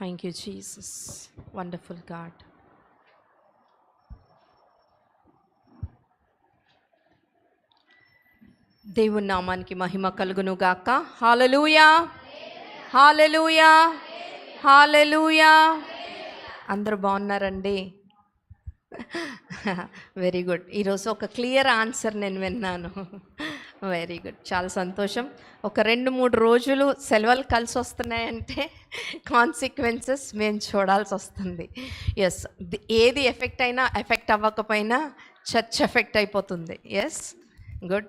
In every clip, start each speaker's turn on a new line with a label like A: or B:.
A: Thank you, Jesus. Wonderful God. దేవుని నామానికి మహిమ కలుగును గాక. హల్లెలూయా, హల్లెలూయా, హల్లెలూయా. అందరూ బాగున్నారండి? Very good. ఈరోజు ఒక క్లియర్ ఆన్సర్ నేను విన్నాను. వెరీ గుడ్, చాలా సంతోషం. ఒక 2-3 రోజులు సెలవులు కలిసి వస్తున్నాయంటే కాన్సిక్వెన్సెస్ మేము చూడాల్సి వస్తుంది. ఎస్, ఏది ఎఫెక్ట్ అయినా ఎఫెక్ట్ అవ్వకపోయినా చర్చ్ ఎఫెక్ట్ అయిపోతుంది. Yes, good.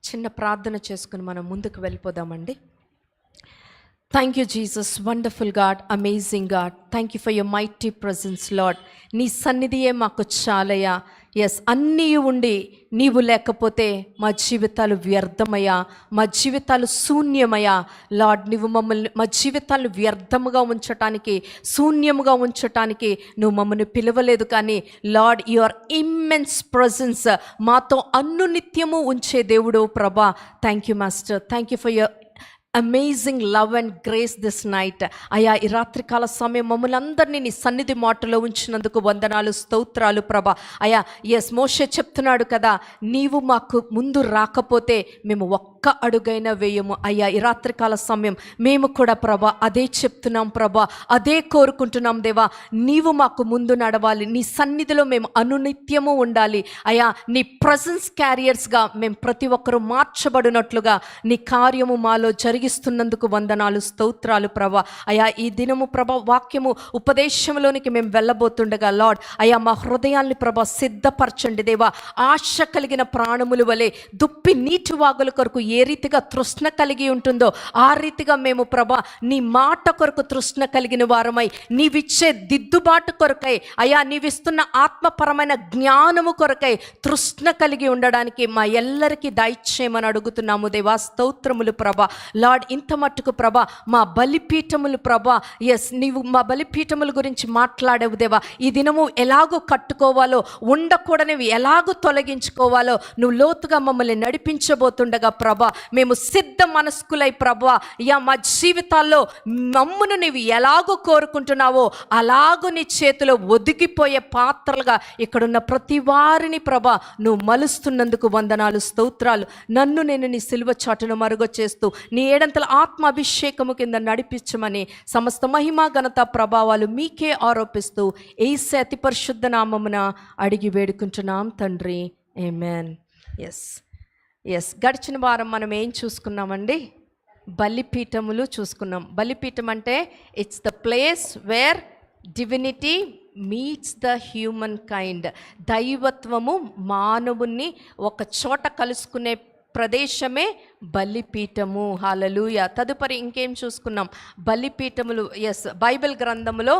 A: చిన్న ప్రార్థన చేసుకుని మనం ముందుకు వెళ్ళిపోదామండి. Thank you Jesus, wonderful God, amazing God. Thank you for your mighty presence Lord. నీ సన్నిధియే మాకు చాలయ్యా. ఎస్, అన్నీ ఉండి నీవు లేకపోతే మా జీవితాలు వ్యర్థమయ్యా, మా జీవితాలు శూన్యమయ్యా. లార్డ్, నువ్వు మమ్మల్ని, మా జీవితాలను వ్యర్థముగా ఉంచటానికి, శూన్యముగా ఉంచటానికి నువ్వు మమ్మల్ని పిలవలేదు. కానీ లార్డ్, యువర్ ఇమ్మెన్స్ ప్రెజెన్స్ మాతో అనునిత్యము ఉంచే దేవుడు ప్రభా. Thank you master. Thank you for your amazing love and grace this night. అయ్యా, ఈ రాత్రికాల సమయం మమ్మల్ని అందరినీ నీ సన్నిధి మాటలో ఉంచినందుకు వందనాలు, స్తోత్రాలు ప్రభా. అయ్యా, ఎస్, మోషే చెప్తున్నాడు కదా, నీవు మాకు ముందు రాకపోతే మేము ఒక్క అడుగైనా వేయము. అయ్యా, ఈ రాత్రికాల సమయం మేము కూడా ప్రభా అదే చెప్తున్నాం ప్రభా, అదే కోరుకుంటున్నాం దేవా. నీవు మాకు ముందు నడవాలి, నీ సన్నిధిలో మేము అనునిత్యము ఉండాలి. అయ్యా, నీ ప్రజెన్స్ క్యారియర్స్గా మేము ప్రతి ఒక్కరూ మార్చబడినట్లుగా నీ కార్యము మాలో జరిగిస్తున్నందుకు వందనాలు, స్తోత్రాలు ప్రభా. అయా, ఈ దినము ప్రభా వాక్యము ఉపదేశంలోనికి మేము వెళ్ళబోతుండగా లార్డ్, అయా మా హృదయాల్ని ప్రభా సిద్ధపరచండి దేవా. ఆశ కలిగిన ప్రాణముల వలె దుప్పి నీటి వాగుల కొరకు ఏ రీతిగా తృష్ణ కలిగి ఉంటుందో ఆ రీతిగా మేము ప్రభా నీ మాట కొరకు తృష్ణ కలిగిన వారమై, నీవిచ్చే దిద్దుబాటు కొరకై, అయా నీవిస్తున్న ఆత్మపరమైన జ్ఞానము కొరకై తృష్ణ కలిగి ఉండడానికి మా ఎల్లరికీ దయచేయమని అడుగుతున్నాము దేవా. స్తోత్రములు ప్రభా. లార్డ్, ఇంత మట్టుకు ప్రభా మా బలిపీఠములు ప్రభా, ఎస్, నీవు మా బలిపీఠముల గురించి మాట్లాడేవు దేవా. ఈ దినము ఎలాగో కట్టుకోవాలో, ఉండకూడనివి ఎలాగో తొలగించుకోవాలో నువ్వు లోతుగా మమ్మల్ని నడిపించబోతుండగా ప్రభా, మేము సిద్ధ మనస్కులై ప్రభా, యా మా జీవితాల్లో మమ్మును నీవు ఎలాగో కోరుకుంటున్నావో అలాగో నీ చేతిలో ఒదిగిపోయే పాత్రలుగా ఇక్కడున్న ప్రతి వారిని ప్రభా నువ్వు మలుస్తున్నందుకు వందనాలు, స్తోత్రాలు. నన్ను నేను నీ సిలువ చాటును మరుగొచ్చేస్తూ నీ ఏడంతల ఆత్మ అభిషేకము కింద నడిపించమని సమస్త మహిమ ఘనత ప్రభావాలు మీకే ఆరోపిస్తూ యేసు అతి పరిశుద్ధ నామమున అడిగి వేడుకుంటున్నాం తండ్రి, ఆమేన్. ఎస్, ఎస్, గడిచిన వారం మనం ఏం చూసుకున్నామండి? బలిపీఠములు చూసుకున్నాం. బలిపీఠం అంటే it's the place where divinity meets the human kind. దైవత్వము మానవుని ఒక చోట కలుసుకునే ప్రదేశమే బలిపీఠము. హల్లెలూయా. తదుపరి ఇంకేం చూసుకున్నాం? బలిపీఠములు. ఎస్, బైబిల్ గ్రంథములో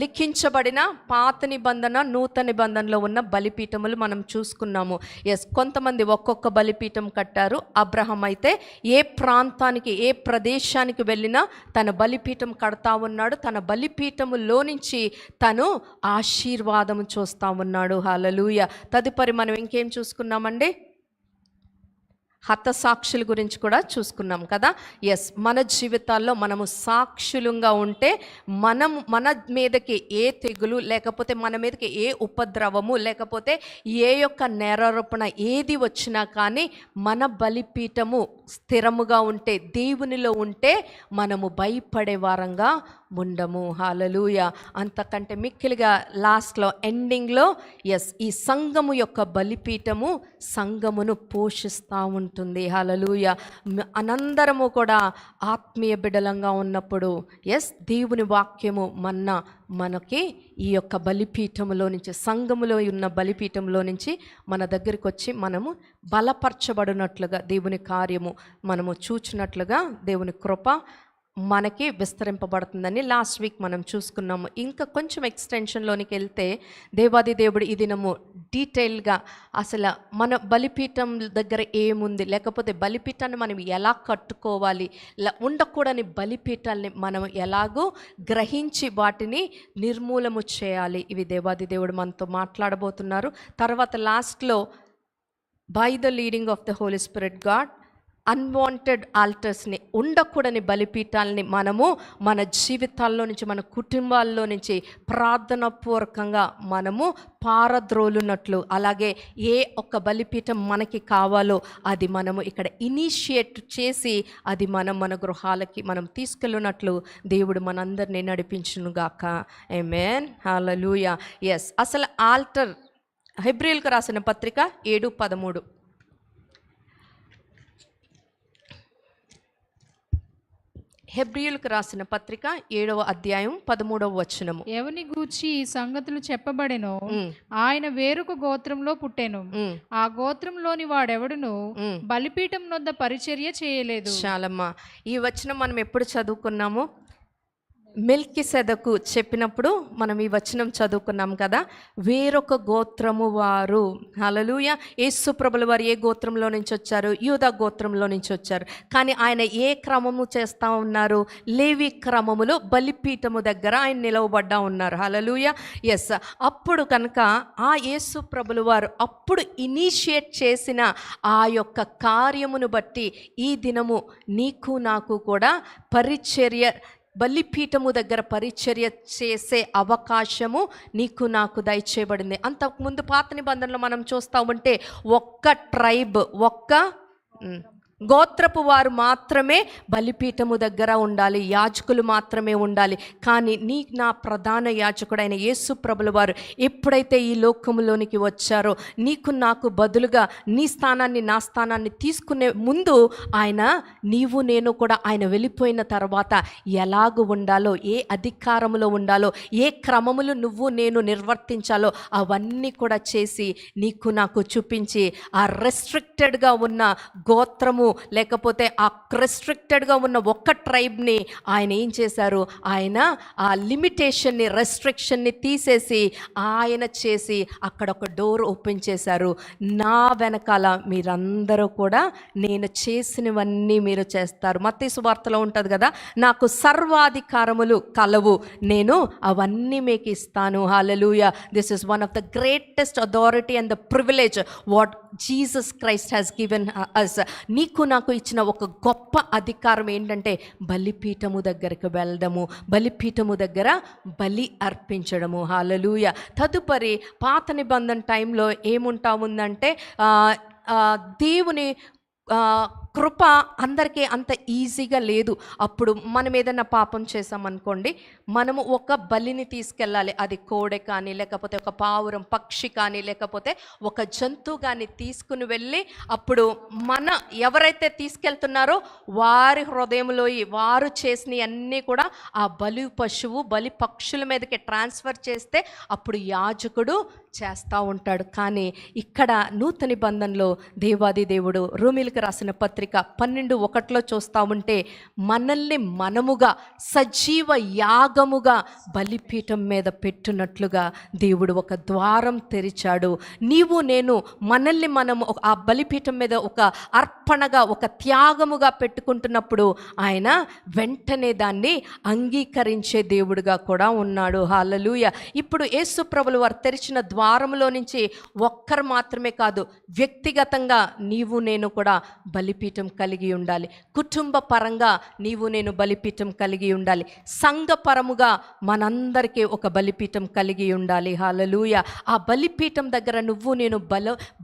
A: లిఖించబడిన పాత నిబంధన, నూతన నిబంధనలో ఉన్న బలిపీఠములు మనం చూసుకున్నాము. ఎస్, కొంతమంది ఒక్కొక్క బలిపీఠం కట్టారు. అబ్రహం అయితే ఏ ప్రాంతానికి, ఏ ప్రదేశానికి వెళ్ళినా తన బలిపీఠం కడతా ఉన్నాడు. తన బలిపీఠములో నుంచి తను ఆశీర్వాదము చూస్తూ ఉన్నాడు. హల్లెలూయా. తదుపరి మనం ఇంకేం చూసుకున్నామండి? హతసాక్షుల గురించి కూడా చూసుకున్నాం కదా. ఎస్, మన జీవితాల్లో మనము సాక్షులుగా ఉంటే మన మీదకి ఏ తెగులు, లేకపోతే మన మీదకి ఏ ఉపద్రవము, లేకపోతే ఏ యొక్క నేరారోపణ ఏది వచ్చినా కానీ మన బలిపీఠము స్థిరముగా ఉంటే, దేవునిలో ఉంటే మనము భయపడే వారంగా ఉండము. హల్లెలూయా. అంతకంటే మిక్కిలిగా లాస్ట్లో, ఎండింగ్లో, ఎస్, ఈ సంఘము యొక్క బలిపీఠము సంఘమును పోషిస్తూ ఉంటుంది. హల్లెలూయా. అనందరము కూడా ఆత్మీయ బిడ్డలంగా ఉన్నప్పుడు ఎస్, దేవుని వాక్యము మనకి ఈ యొక్క బలిపీఠములో నుంచి, సంఘములో ఉన్న బలిపీఠంలో నుంచి మన దగ్గరికి వచ్చి మనము బలపరచబడినట్లుగా, దేవుని కార్యము మనము చూచినట్లుగా దేవుని కృప మనకి విస్తరింపబడుతుందని లాస్ట్ వీక్ మనం చూసుకున్నాము. ఇంకా కొంచెం ఎక్స్టెన్షన్లోనికి వెళ్తే దేవాది దేవుడు ఈ దినము డీటెయిల్గా అసలు మన బలిపీఠం దగ్గర ఏముంది, లేకపోతే బలిపీఠాన్ని మనం ఎలా కట్టుకోవాలి, ఉండకూడని బలిపీఠాలని మనం ఎలాగో గ్రహించి వాటిని నిర్మూలము చేయాలి, ఇవి దేవాది దేవుడు మనతో మాట్లాడబోతున్నారు. తర్వాత లాస్ట్లో by the leading of the Holy Spirit God unwanted ఆల్టర్స్ని, ఉండకూడని బలిపీఠాలని మనము మన జీవితాల్లో నుంచి, మన కుటుంబాల్లో నుంచి ప్రార్థనాపూర్వకంగా మనము పారద్రోలునట్లు, అలాగే ఏ ఒక్క బలిపీఠం మనకి కావాలో అది మనము ఇక్కడ ఇనిషియేట్ చేసి అది మనం మన గృహాలకి మనం తీసుకెళ్ళినట్లు దేవుడు మనందరినీ నడిపించునుగాక. ఆమేన్, హల్లెలూయా. ఎస్, అసలు ఆల్టర్ హెబ్రీయులకు రాసిన పత్రిక 7:13. హెబ్రీయులకు రాసిన పత్రిక 7వ అధ్యాయం 13వ వచనము.
B: ఎవని గూర్చి ఈ సంగతులు చెప్పబడెనో ఆయన వేరొక గోత్రంలో పుట్టెను, ఆ గోత్రంలోని వాడెవడును బలిపీఠం నొద్ద పరిచర్య చేయలేదు.
A: చాలమ్మా, ఈ వచనం మనం ఎప్పుడు చదువుకున్నాము? మెల్కిసెదకు చెప్పినప్పుడు మనం ఈ వచనం చదువుకున్నాం కదా. వేరొక గోత్రము వారు, హల్లెలూయా. యేసు ప్రభుల వారు ఏ గోత్రంలో నుంచి వచ్చారు? యూదా గోత్రంలో నుంచి వచ్చారు. కానీ ఆయన ఏ క్రమము చేస్తూ ఉన్నారు? లేవి క్రమములో బలిపీఠము దగ్గర ఆయన నిలవబడ్డా ఉన్నారు. హల్లెలూయా. ఎస్, అప్పుడు కనుక ఆ యేసు ప్రభుల వారు అప్పుడు ఇనిషియేట్ చేసిన ఆ యొక్క కార్యమును బట్టి ఈ దినము నీకు నాకు కూడా పరిచర్య, బలిపీఠము దగ్గర పరిచర్య చేసే అవకాశము నీకు నాకు దయచేయబడింది. అంతకుముందు పాత నిబంధనలో మనం చూస్తూ ఉంటే ఒక్క ట్రైబ్, ఒక్క గోత్రపు వారు మాత్రమే బలిపీఠము దగ్గర ఉండాలి, యాజకులు మాత్రమే ఉండాలి. కానీ నా ప్రధాన యాజకుడైన యేసు ప్రభుల వారు ఎప్పుడైతే ఈ లోకములోనికి వచ్చారో, నీకు నాకు బదులుగా నీ స్థానాన్ని నా స్థానాన్ని తీసుకునే ముందు ఆయన, నీవు నేను కూడా ఆయన వెళ్ళిపోయిన తర్వాత ఎలాగూ ఉండాలో, ఏ అధికారములో ఉండాలో, ఏ క్రమములు నువ్వు నేను నిర్వర్తించాలో అవన్నీ కూడా చేసి నీకు నాకు చూపించి ఆ రెస్ట్రిక్టెడ్గా ఉన్న గోత్రము లేకపోతే ఆ రెస్ట్రిక్టెడ్గా ఉన్న ఒక్క ట్రైబ్ని ఆయన ఏం చేశారు? ఆయన ఆ లిమిటేషన్ని, రెస్ట్రిక్షన్ని తీసేసి ఆయన చేసి అక్కడ ఒక డోర్ ఓపెన్ చేశారు. నా వెనకాల మీరందరూ కూడా నేను చేసినవన్నీ మీరు చేస్తారు. మత్తయి సువార్తలో ఉంటుంది కదా, నాకు సర్వాధికారములు కలవు, నేను అవన్నీ మీకు ఇస్తాను. Hallelujah. This is one of the greatest authority and the privilege what Jesus Christ has given us. నీకు నాకు ఇచ్చిన ఒక గొప్ప అధికారం ఏంటంటే బలిపీఠము దగ్గరకు వెళ్ళడము, బలిపీఠము దగ్గర బలి అర్పించడము. హల్లెలూయా. తదుపరి పాత నిబంధన టైంలో ఏముంటా ఉందంటే దేవుని కృప అందరికీ అంత ఈజీగా లేదు. అప్పుడు మనం ఏదైనా పాపం చేసామనుకోండి, మనము ఒక బలిని తీసుకెళ్ళాలి. అది కోడె కానీ, లేకపోతే ఒక పావురం పక్షి కానీ, లేకపోతే ఒక జంతువు కానీ తీసుకుని వెళ్ళి అప్పుడు ఎవరైతే తీసుకెళ్తున్నారో వారి హృదయంలో వారు చేసినవి అన్నీ కూడా ఆ బలి పశువు, బలి పక్షుల మీదకి ట్రాన్స్ఫర్ చేస్తే అప్పుడు యాజకుడు చేస్తూ ఉంటాడు. కానీ ఇక్కడ నూతన నిబంధనలో దేవాది దేవుడు రోమీయులకు రాసిన పత్రిక 12:1 చూస్తూ ఉంటే మనల్ని మనముగా సజీవ యాగముగా బలిపీఠం మీద పెట్టునట్లుగా దేవుడు ఒక ద్వారం తెరిచాడు. నీవు నేను మనల్ని మనము ఆ బలిపీఠం మీద ఒక అర్పణగా, ఒక త్యాగముగా పెట్టుకుంటున్నప్పుడు ఆయన వెంటనే దాన్ని అంగీకరించే దేవుడుగా కూడా ఉన్నాడు. హల్లెలూయా. ఇప్పుడు యేసు ప్రభులు వారు తెరిచిన ద్వారములో నుంచి ఒక్కరు మాత్రమే కాదు, వ్యక్తిగతంగా నీవు నేను కూడా బలిపీఠం కలిగి ఉండాలి. కుటుంబ పరంగా నీవు నేను బలిపీఠం కలిగి ఉండాలి. సంఘపరముగా మనందరికీ ఒక బలిపీఠం కలిగి ఉండాలి. హల్లెలూయా. ఆ బలిపీఠం దగ్గర నువ్వు నేను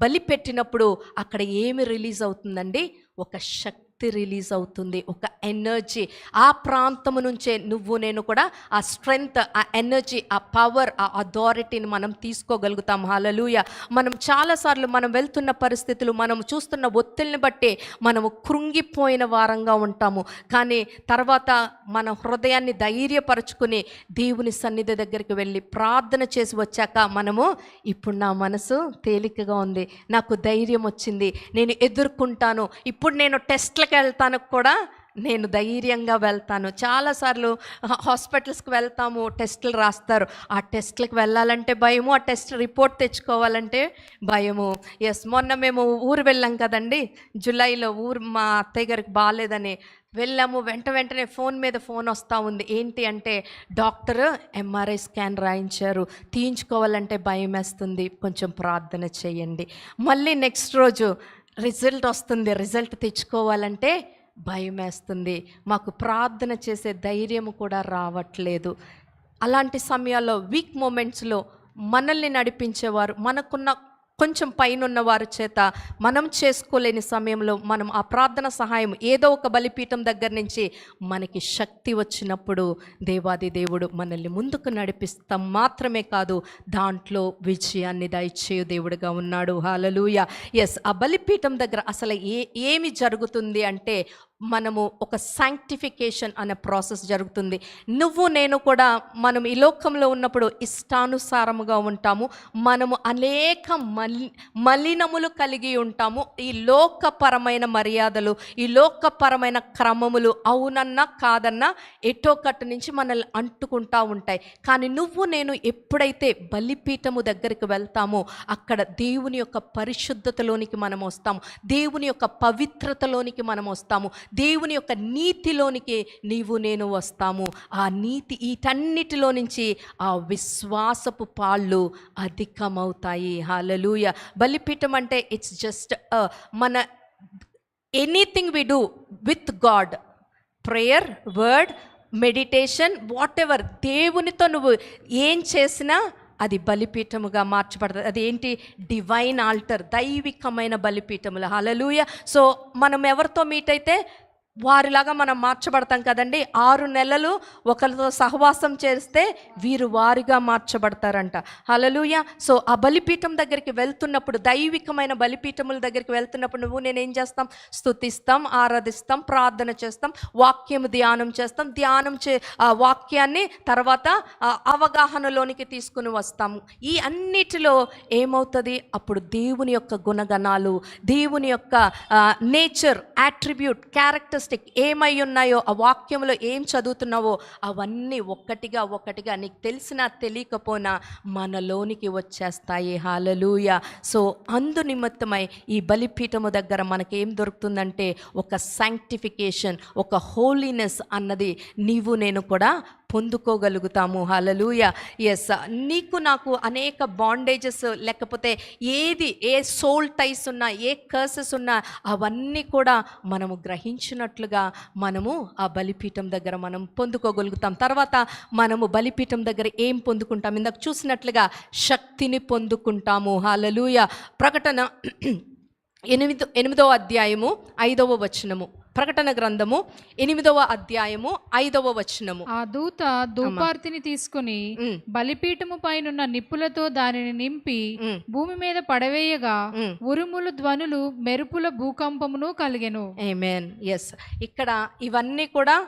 A: బలి పెట్టినప్పుడు అక్కడ ఏమి రిలీజ్ అవుతుందండి? ఒక శక్తి రిలీజ్ అవుతుంది, ఒక ఎనర్జీ. ఆ ప్రాంతము నుంచే నువ్వు నేను కూడా ఆ స్ట్రెంగ్త్, ఆ ఎనర్జీ, ఆ పవర్, ఆ అథారిటీని మనం తీసుకోగలుగుతాం. హల్లెలూయా. మనం చాలాసార్లు మనం వెళ్తున్న పరిస్థితులు, మనం చూస్తున్న ఒత్తిడిని బట్టి మనము కృంగిపోయిన వారంగా ఉంటాము. కానీ తర్వాత మన హృదయాన్ని ధైర్యపరచుకుని దేవుని సన్నిధి దగ్గరికి వెళ్ళి ప్రార్థన చేసి వచ్చాక మనము, ఇప్పుడు నా మనసు తేలికగా ఉంది, నాకు ధైర్యం వచ్చింది, నేను ఎదుర్కొంటాను, ఇప్పుడు నేను టెస్ట్లకు వెళ్తాను కూడా నేను ధైర్యంగా వెళ్తాను. చాలాసార్లు హాస్పిటల్స్కి వెళ్తాము, టెస్టులు రాస్తారు. ఆ టెస్టులకు వెళ్ళాలంటే భయము, ఆ టెస్ట్ రిపోర్ట్ తెచ్చుకోవాలంటే భయము. ఎస్, మొన్న మేము ఊరు వెళ్ళాం కదండి, జూలైలో. మా అత్తయ్య గారికి బాగాలేదని వెళ్ళాము. వెంటనే ఫోన్ మీద ఫోన్ వస్తూ ఉంది. ఏంటి అంటే, డాక్టర్ ఎంఆర్ఐ స్కాన్ రాయించారు, తీయించుకోవాలంటే భయం వేస్తుంది, కొంచెం ప్రార్థన చేయండి. మళ్ళీ నెక్స్ట్ రోజు రిజల్ట్ వస్తుంది, రిజల్ట్ తెచ్చుకోవాలంటే భయం వేస్తుంది, మాకు ప్రార్థన చేసే ధైర్యం కూడా రావట్లేదు. అలాంటి సమయాల్లో వీక్ మూమెంట్స్లో మనల్ని నడిపించేవారు, మనకున్న కొంచెం పైనున్న వారి చేత మనం చేసుకోలేని సమయంలో మనం ఆ ప్రార్థన సహాయం ఏదో ఒక బలిపీఠం దగ్గర నుంచి మనకి శక్తి వచ్చినప్పుడు దేవాది దేవుడు మనల్ని ముందుకు నడిపిస్తాం మాత్రమే కాదు, దాంట్లో విజయాన్ని దయచేయు దేవుడుగా ఉన్నాడు. హల్లెలూయా. ఎస్, ఆ బలిపీఠం దగ్గర అసలు ఏమి జరుగుతుంది అంటే మనము ఒక శాంక్టిఫికేషన్ అనే ప్రాసెస్ జరుగుతుంది. నువ్వు నేను కూడా మనం ఈ లోకంలో ఉన్నప్పుడు ఇష్టానుసారముగా ఉంటాము, మనము అనేక మలినములు కలిగి ఉంటాము. ఈ లోకపరమైన మర్యాదలు, ఈ లోకపరమైన క్రమములు అవునన్నా కాదన్నా ఎటో కట్టు నుంచి మనల్ని అంటుకుంటా ఉంటాయి. కానీ నువ్వు నేను ఎప్పుడైతే బలిపీఠము దగ్గరికి వెళ్తామో అక్కడ దేవుని యొక్క పరిశుద్ధతలోనికి మనం వస్తాము, దేవుని యొక్క పవిత్రతలోనికి మనం వస్తాము, దేవుని యొక్క నీతిలోనికి నీవు నేను వస్తాము. ఆ నీతి వీటన్నిటిలో నుంచి ఆ విశ్వాసపు పాళ్ళు అధికమవుతాయి. హల్లెలూయా. బలిపీఠం అంటే ఇట్స్ జస్ట్ మన anything we do with God, prayer, word, meditation, whatever, దేవునితో నువ్వు ఏం చేసినా అది బలిపీఠముగా మార్చబడుతుంది. అది ఏంటి? డివైన్ ఆల్టర్, దైవికమైన బలిపీఠములు. హల్లెలూయా. సో మనం ఎవరితో మీట్ అయితే వారిలాగా మనం మార్చబడతాం కదండి. 6 నెలలు ఒకరితో సహవాసం చేస్తే వీరు వారిగా మార్చబడతారంట. హల్లెలూయా. సో ఆ బలిపీఠం దగ్గరికి వెళ్తున్నప్పుడు, దైవికమైన బలిపీఠముల దగ్గరికి వెళ్తున్నప్పుడు నువ్వు నేనేం చేస్తాం? స్తుతిస్తాం, ఆరాధిస్తాం, ప్రార్థన చేస్తాం, వాక్యం ధ్యానం చేస్తాం, ఆ వాక్యాన్ని తర్వాత అవగాహనలోనికి తీసుకుని వస్తాము. ఈ అన్నిటిలో ఏమవుతుంది? అప్పుడు దేవుని యొక్క గుణగణాలు, దేవుని యొక్క నేచర్, యాట్రిబ్యూట్, క్యారెక్టర్ ఏమై ఉన్నాయో, ఆ వాక్యంలో ఏం చదువుతున్నావో అవన్నీ ఒక్కటిగా నీకు తెలిసినా తెలియకపోయినా మనలోనికి వచ్చేస్తాయి. హల్లెలూయా. సో అందు నిమిత్తమై ఈ బలిపీఠము దగ్గర మనకేం దొరుకుతుందంటే ఒక శాంక్టిఫికేషన్, ఒక హోలీనెస్ అన్నది నీవు నేను కూడా పొందుకోగలుగుతాము. హల్లెలూయా. ఎస్, నీకు నాకు అనేక బాండేజెస్ లేకపోతే ఏ సోల్ టైస్ ఉన్నా, ఏ కర్సెస్ ఉన్నా అవన్నీ కూడా మనము గ్రహించినట్లుగా మనము ఆ బలిపీఠం దగ్గర మనం పొందుకోగలుగుతాం. తర్వాత మనము బలిపీఠం దగ్గర ఏం పొందుకుంటాం? ఇందాక చూసినట్లుగా శక్తిని పొందుకుంటాము. హల్లెలూయా. ప్రకటన 8వ అధ్యాయము 5వ వచనము. ప్రకటన గ్రంథము 8వ అధ్యాయము 5వ వచనము.
B: ఆ దూత ధూపార్తిని తీసుకుని బలిపీఠము పైనున్న నిప్పులతో దానిని నింపి భూమి మీద పడవేయగా ఉరుములు, ధ్వనులు, మెరుపుల భూకంపమును కలిగెను.
A: ఆమేన్. ఎస్, ఇక్కడ ఇవన్నీ కూడా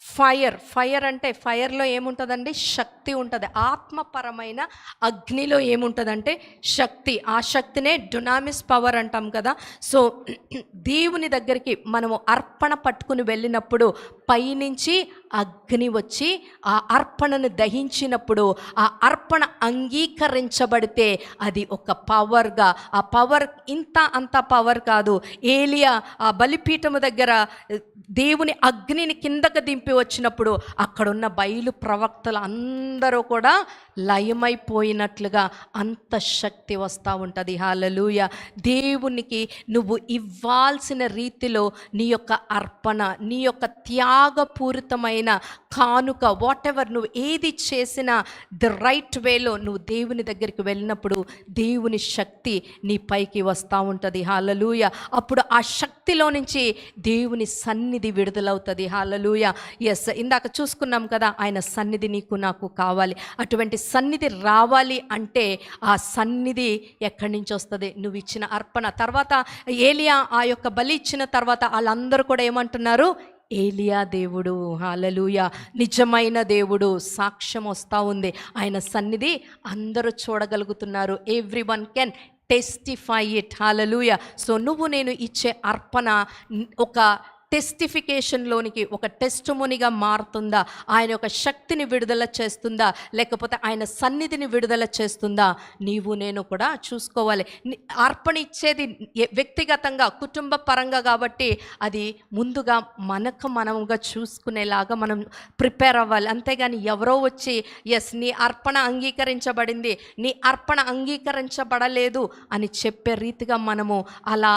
A: ఫైర్ అంటే ఫైర్లో ఏముంటుందండి? శక్తి ఉంటుంది. ఆత్మపరమైన అగ్నిలో ఏముంటుందంటే శక్తి. ఆ శక్తినే డునామిస్ పవర్ అంటాం కదా. సో దేవుని దగ్గరికి మనము అర్పణ పట్టుకుని వెళ్ళినప్పుడు పైనుంచి అగ్ని వచ్చి ఆ అర్పణను దహించినప్పుడు, ఆ అర్పణ అంగీకరించబడితే అది ఒక పవర్గా, ఆ పవర్ ఇంత అంత పవర్ కాదు. ఏలియా ఆ బలిపీఠము దగ్గర దేవుని అగ్నిని కిందకు దింపి వచ్చినప్పుడు అక్కడున్న బయలు ప్రవక్తలు అందరూ కూడా లయమైపోయినట్లుగా అంత శక్తి వస్తూ ఉంటుంది. హల్లెలూయా. దేవునికి నువ్వు ఇవ్వాల్సిన రీతిలో నీ యొక్క అర్పణ, నీ యొక్క త్యాగపూరితమైన కానుక, వాట్ ఎవర్ నువ్వు ఏది చేసినా ద రైట్ వేలో నువ్వు దేవుని దగ్గరికి వెళ్ళినప్పుడు దేవుని శక్తి నీ పైకి వస్తూ ఉంటుంది. హల్లెలూయా. అప్పుడు ఆ శక్తిలో నుంచి దేవుని సన్నిధి విడుదలవుతుంది. హల్లెలూయా. ఎస్, ఇందాక చూసుకున్నాం కదా, ఆయన సన్నిధి నీకు నాకు కావాలి. అటువంటి సన్నిధి రావాలి అంటే ఆ సన్నిధి ఎక్కడి నుంచి వస్తుంది? నువ్వు ఇచ్చిన అర్పణ. తర్వాత ఏలియా ఆ యొక్క బలి ఇచ్చిన తర్వాత వాళ్ళందరూ కూడా ఏమంటున్నారు? ఏలియా దేవుడు, హల్లెలూయా, నిజమైన దేవుడు సాక్ష్యం వస్తూ ఉంది. ఆయన సన్నిధి అందరూ చూడగలుగుతున్నారు. Everyone can testify it. Hallelujah. So నువ్వు నేను ఇచ్చే అర్పణ ఒక టెస్టిఫికేషన్లోనికి, ఒక టెస్టిమోనీగా మారుతుందా? ఆయన యొక్క శక్తిని విడుదల చేస్తుందా? లేకపోతే ఆయన సన్నిధిని విడుదల చేస్తుందా? నీవు నేను కూడా చూసుకోవాలి. అర్పణ ఇచ్చేది వ్యక్తిగతంగా, కుటుంబ పరంగా కాబట్టి అది ముందుగా మనముగా చూసుకునేలాగా మనం ప్రిపేర్ అవ్వాలి. అంతేగాని ఎవరో వచ్చి ఎస్ నీ అర్పణ అంగీకరించబడింది, నీ అర్పణ అంగీకరించబడలేదు అని చెప్పే రీతిగా మనము అలా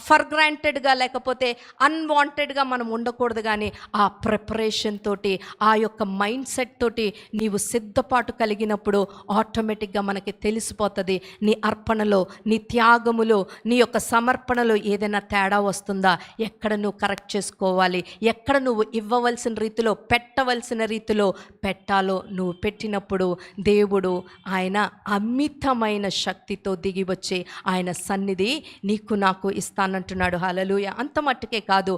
A: ఫర్ గ్రాంటెడ్గా లేకపోతే అన్వాంటెడ్గా మనం ఉండకూడదు. కానీ ఆ ప్రిపరేషన్ తోటి, ఆ యొక్క మైండ్ సెట్ తోటి నీవు సిద్ధపాటు కలిగినప్పుడు ఆటోమేటిక్గా మనకి తెలిసిపోతుంది నీ అర్పణలో, నీ త్యాగములో, నీ యొక్క సమర్పణలో ఏదైనా తేడా వస్తుందా, ఎక్కడ నువ్వు కరెక్ట్ చేసుకోవాలి, ఎక్కడ నువ్వు ఇవ్వవలసిన రీతిలో, పెట్టవలసిన రీతిలో పెట్టాలో నువ్వు పెట్టినప్పుడు దేవుడు ఆయన అమితమైన శక్తితో దిగి వచ్చి ఆయన సన్నిధి నీకు నాకు ఇస్తానంటున్నాడు. హల్లెలూయా. అంత మట్టుకే కాదు,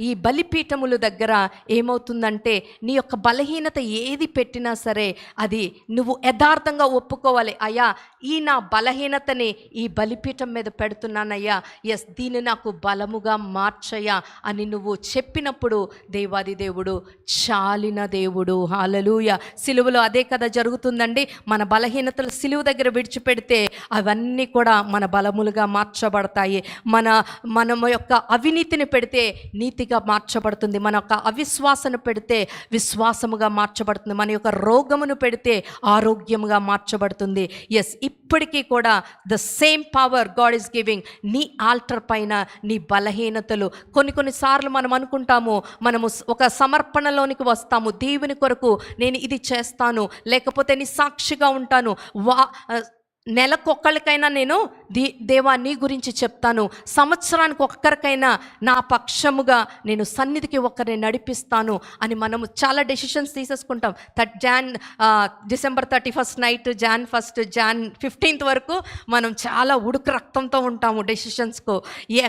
A: ఈ బలిపీఠముల దగ్గర ఏమవుతుందంటే నీ యొక్క బలహీనత ఏది పెట్టినా సరే అది నువ్వు యథార్థంగా ఒప్పుకోవాలి. అయ్యా ఈ నా బలహీనతని ఈ బలిపీఠం మీద పెడుతున్నానయ్యా, ఎస్ దీన్ని నాకు బలముగా మార్చయ్యా అని నువ్వు చెప్పినప్పుడు దేవాది దేవుడు చాలిన దేవుడు. హల్లెలూయా. సిలువలో అదే కదా జరుగుతుందండి. మన బలహీనతలు సిలువ దగ్గర విడిచిపెడితే అవన్నీ కూడా మన బలములుగా మార్చబడతాయి. మన యొక్క అవినీతిని పెడితే నీతిగా మార్చబడుతుంది. మన యొక్క అవిశ్వాసను పెడితే విశ్వాసముగా మార్చబడుతుంది. మన యొక్క రోగమును పెడితే ఆరోగ్యముగా మార్చబడుతుంది. ఎస్, ఇప్పటికీ కూడా the same power God is giving. నీ ఆల్టర్ పైన నీ బలహీనతలు కొన్నిసార్లు మనం అనుకుంటాము, మనము ఒక సమర్పణలోనికి వస్తాము, దేవుని కొరకు నేను ఇది చేస్తాను, లేకపోతే నీ సాక్షిగా ఉంటాను, నెలకొక్కరికైనా నేను దేవా నీ గురించి చెప్తాను, సంవత్సరానికి ఒక్కరికైనా నా పక్షముగా నేను సన్నిధికి ఒకరిని నడిపిస్తాను అని మనము చాలా డెసిషన్స్ తీసేసుకుంటాం. డిసెంబర్ 31 నైట్, Jan 1, Jan 15 వరకు మనం చాలా ఉడుకు రక్తంతో ఉంటాము డెసిషన్స్కు,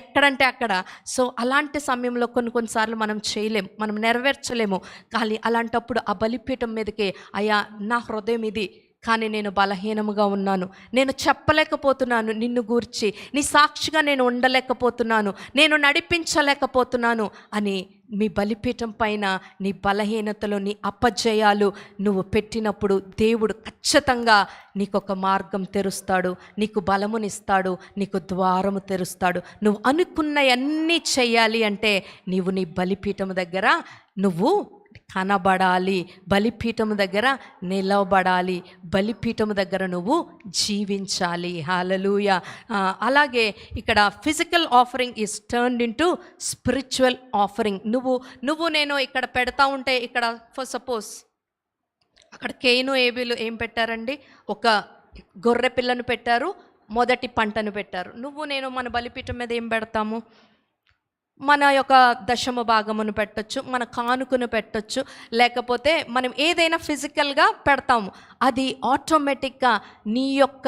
A: ఎక్కడంటే అక్కడ. సో అలాంటి సమయంలో కొన్నిసార్లు మనం చేయలేము, మనం నెరవేర్చలేము. కానీ అలాంటప్పుడు ఆ బలిపీఠం మీదకి, అయ్యా నా హృదయం ఇది, కానీ నేను బలహీనముగా ఉన్నాను, నేను చెప్పలేకపోతున్నాను నిన్ను గూర్చి, నీ సాక్షిగా నేను ఉండలేకపోతున్నాను, నేను నడిపించలేకపోతున్నాను అని మీ బలిపీఠం పైన నీ బలహీనతలు, నీ అపజయాలు నువ్వు పెట్టినప్పుడు దేవుడు ఖచ్చితంగా నీకు ఒక మార్గం తెరుస్తాడు, నీకు బలమునిస్తాడు, నీకు ద్వారము తెరుస్తాడు. నువ్వు అనుకున్నవన్నీ చెయ్యాలి అంటే నీవు నీ బలిపీఠం దగ్గర నువ్వు కనబడాలి, బలిపీఠము దగ్గర నిలబడాలి, బలిపీఠము దగ్గర నువ్వు జీవించాలి. హల్లెలూయా. అలాగే ఇక్కడ physical offering is turned into spiritual offering. నువ్వు నేను ఇక్కడ పెడతా ఉంటే, ఇక్కడ ఫర్ సపోజ్ అక్కడ కేను ఏబీలు ఏం పెట్టారండి, ఒక గొర్రె పిల్లను పెట్టారు, మొదటి పంటను పెట్టారు. నువ్వు నేను మన బలిపీఠం మీద ఏం పెడతాము? మన యొక్క దశమ భాగమును పెట్టొచ్చు, మన కానుకను పెట్టొచ్చు, లేకపోతే మనం ఏదైనా ఫిజికల్గా పెడతాము. అది ఆటోమేటిక్గా నీ యొక్క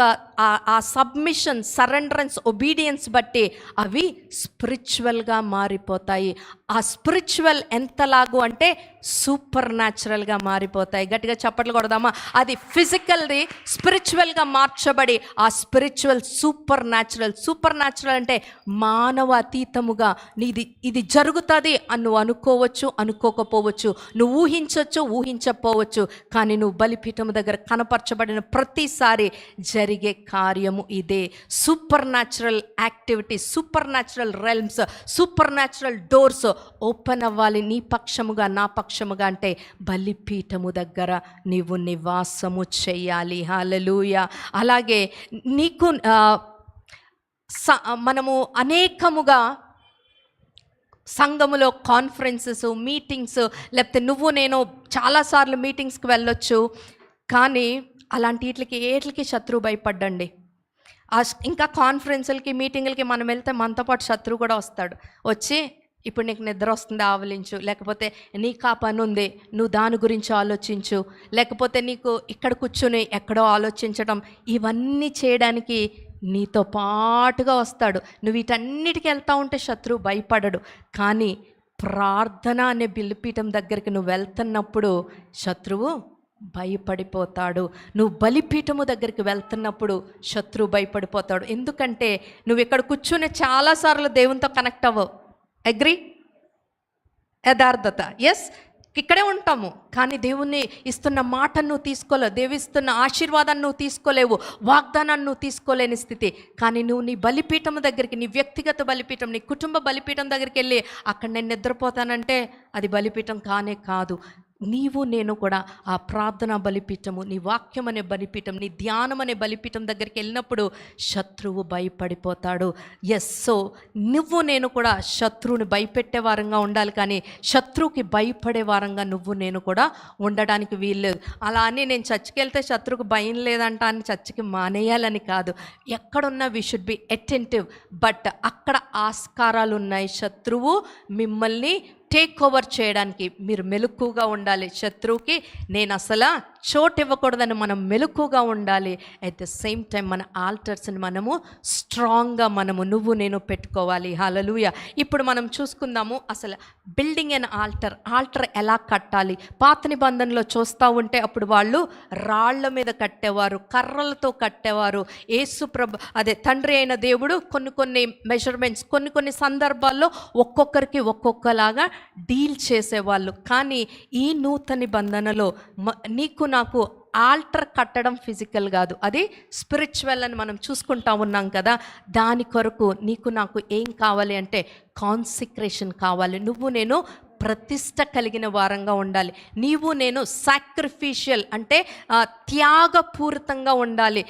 A: ఆ సబ్మిషన్, సరెండరెన్స్, ఒబీడియన్స్ బట్టి అవి స్పిరిచువల్గా మారిపోతాయి. ఆ స్పిరిచువల్ ఎంతలాగు అంటే సూపర్ న్యాచురల్గా మారిపోతాయి. గట్టిగా చప్పట్లు కొడదామా? అది ఫిజికల్ది స్పిరిచువల్గా మార్చబడి ఆ స్పిరిచువల్ సూపర్ న్యాచురల్ అంటే మానవ అతీతముగా ఇది జరుగుతుంది అని నువ్వు అనుకోవచ్చు, అనుకోకపోవచ్చు, నువ్వు ఊహించవచ్చు, ఊహించకపోవచ్చు. కానీ నువ్వు బలిపీఠం దగ్గర కనపరచబడిన ప్రతిసారి జరిగే కార్యము ఇదే. Super natural activity, super natural realms, super natural doors open అవ్వాలి నీ పక్షముగా, నా పక్షముగా. అంటే బలిపీఠము దగ్గర నీవు నివాసము చెయ్యాలి. హల్లెలూయా. అలాగే నీకు మనము అనేకముగా సంఘములో కాన్ఫరెన్సెస్, మీటింగ్స్, లేకపోతే నువ్వు నేను చాలాసార్లు మీటింగ్స్కి వెళ్ళొచ్చు. కానీ అలాంటి ఏట్లకి శత్రువు భయపడ్డండి. ఇంకా కాన్ఫరెన్సులకి, మీటింగులకి మనం వెళ్తే మనతో పాటు శత్రువు కూడా వస్తాడు. వచ్చి ఇప్పుడు నీకు నిద్ర వస్తుంది ఆవలించు, లేకపోతే నీకు ఆ పని ఉంది నువ్వు దాని గురించి ఆలోచించు, లేకపోతే నీకు ఇక్కడ కూర్చొని ఎక్కడో ఆలోచించడం, ఇవన్నీ చేయడానికి నీతో పాటుగా వస్తాడు. నువ్వు వీటన్నిటికి వెళ్తూ ఉంటే శత్రువు భయపడడు. కానీ ప్రార్థన అనే బలిపీఠం దగ్గరికి నువ్వు వెళ్తున్నప్పుడు శత్రువు భయపడిపోతాడు. నువ్వు బలిపీఠము దగ్గరికి వెళ్తున్నప్పుడు శత్రువు భయపడిపోతాడు. ఎందుకంటే నువ్వు ఇక్కడ కూర్చుని చాలాసార్లు దేవునితో కనెక్ట్ అవ్వవు. అగ్రీ? యథార్థత. ఎస్, ఇక్కడే ఉంటాము, కానీ దేవుణ్ణి ఇస్తున్న మాటను నువ్వు తీసుకోలేవు, దేవుస్తున్న ఆశీర్వాదాన్ని నువ్వు తీసుకోలేవు, వాగ్దానాన్ని నువ్వు తీసుకోలేని స్థితి. కానీ నువ్వు నీ బలిపీఠం దగ్గరికి, నీ వ్యక్తిగత బలిపీఠం, నీ కుటుంబ బలిపీఠం దగ్గరికి వెళ్ళి అక్కడ నేను నిద్రపోతానంటే అది బలిపీఠం కానే కాదు. నీవు నేను కూడా ఆ ప్రార్థనా బలిపీఠము, నీ వాక్యం అనే బలిపీఠం, నీ ధ్యానం అనే బలిపీఠం దగ్గరికి వెళ్ళినప్పుడు శత్రువు భయపడిపోతాడు. ఎస్, సో నువ్వు నేను కూడా శత్రువుని భయపెట్టే వారంగా ఉండాలి, కానీ శత్రువుకి భయపడే వారంగా నువ్వు నేను కూడా ఉండడానికి వీల్లేదు. అలా అని నేను చర్చికి వెళ్తే శత్రువుకు భయం లేదంట అని చర్చికి మానేయాలని కాదు. ఎక్కడున్నా we should be attentive. But అక్కడ ఆస్కారాలు ఉన్నాయి శత్రువు మిమ్మల్ని టేక్ ఓవర్ చేయడానికి. మీరు మెలకుగా ఉండాలి. శత్రువుకి నేను అసలు చోటు ఇవ్వకూడదని మనం మెలకుగా ఉండాలి. అట్ ద సేమ్ టైం మన ఆల్టర్స్ని మనము స్ట్రాంగ్గా నువ్వు నేను పెట్టుకోవాలి. హల్లెలూయా. ఇప్పుడు మనం చూసుకుందాము అసలు బిల్డింగ్ అండ్ ఆల్టర్ ఎలా కట్టాలి. పాత నిబంధనలో చూస్తూ ఉంటే అప్పుడు వాళ్ళు రాళ్ల మీద కట్టేవారు, కర్రలతో కట్టేవారు. తండ్రి అయిన దేవుడు కొన్ని మెజర్మెంట్స్, కొన్ని సందర్భాల్లో ఒక్కొక్కరికి ఒక్కొక్కలాగా డీల్ చేసేవాళ్ళు. కానీ ఈ నూతన నిబంధనలో నీకు నాకు ఆల్టర్ కట్టడం ఫిజికల్ కాదు, అది స్పిరిచువల్ అని మనం చూసుకుంటా ఉన్నాం కదా. దాని కొరకు నీకు నాకు ఏం కావాలి అంటే కాన్సిక్రేషన్ కావాలి. నువ్వు నేను ప్రతిష్ట కలిగిన వారంగా ఉండాలి. నీవు నేను సాక్రిఫిషియల్ అంటే త్యాగపూరితంగా ఉండాలి.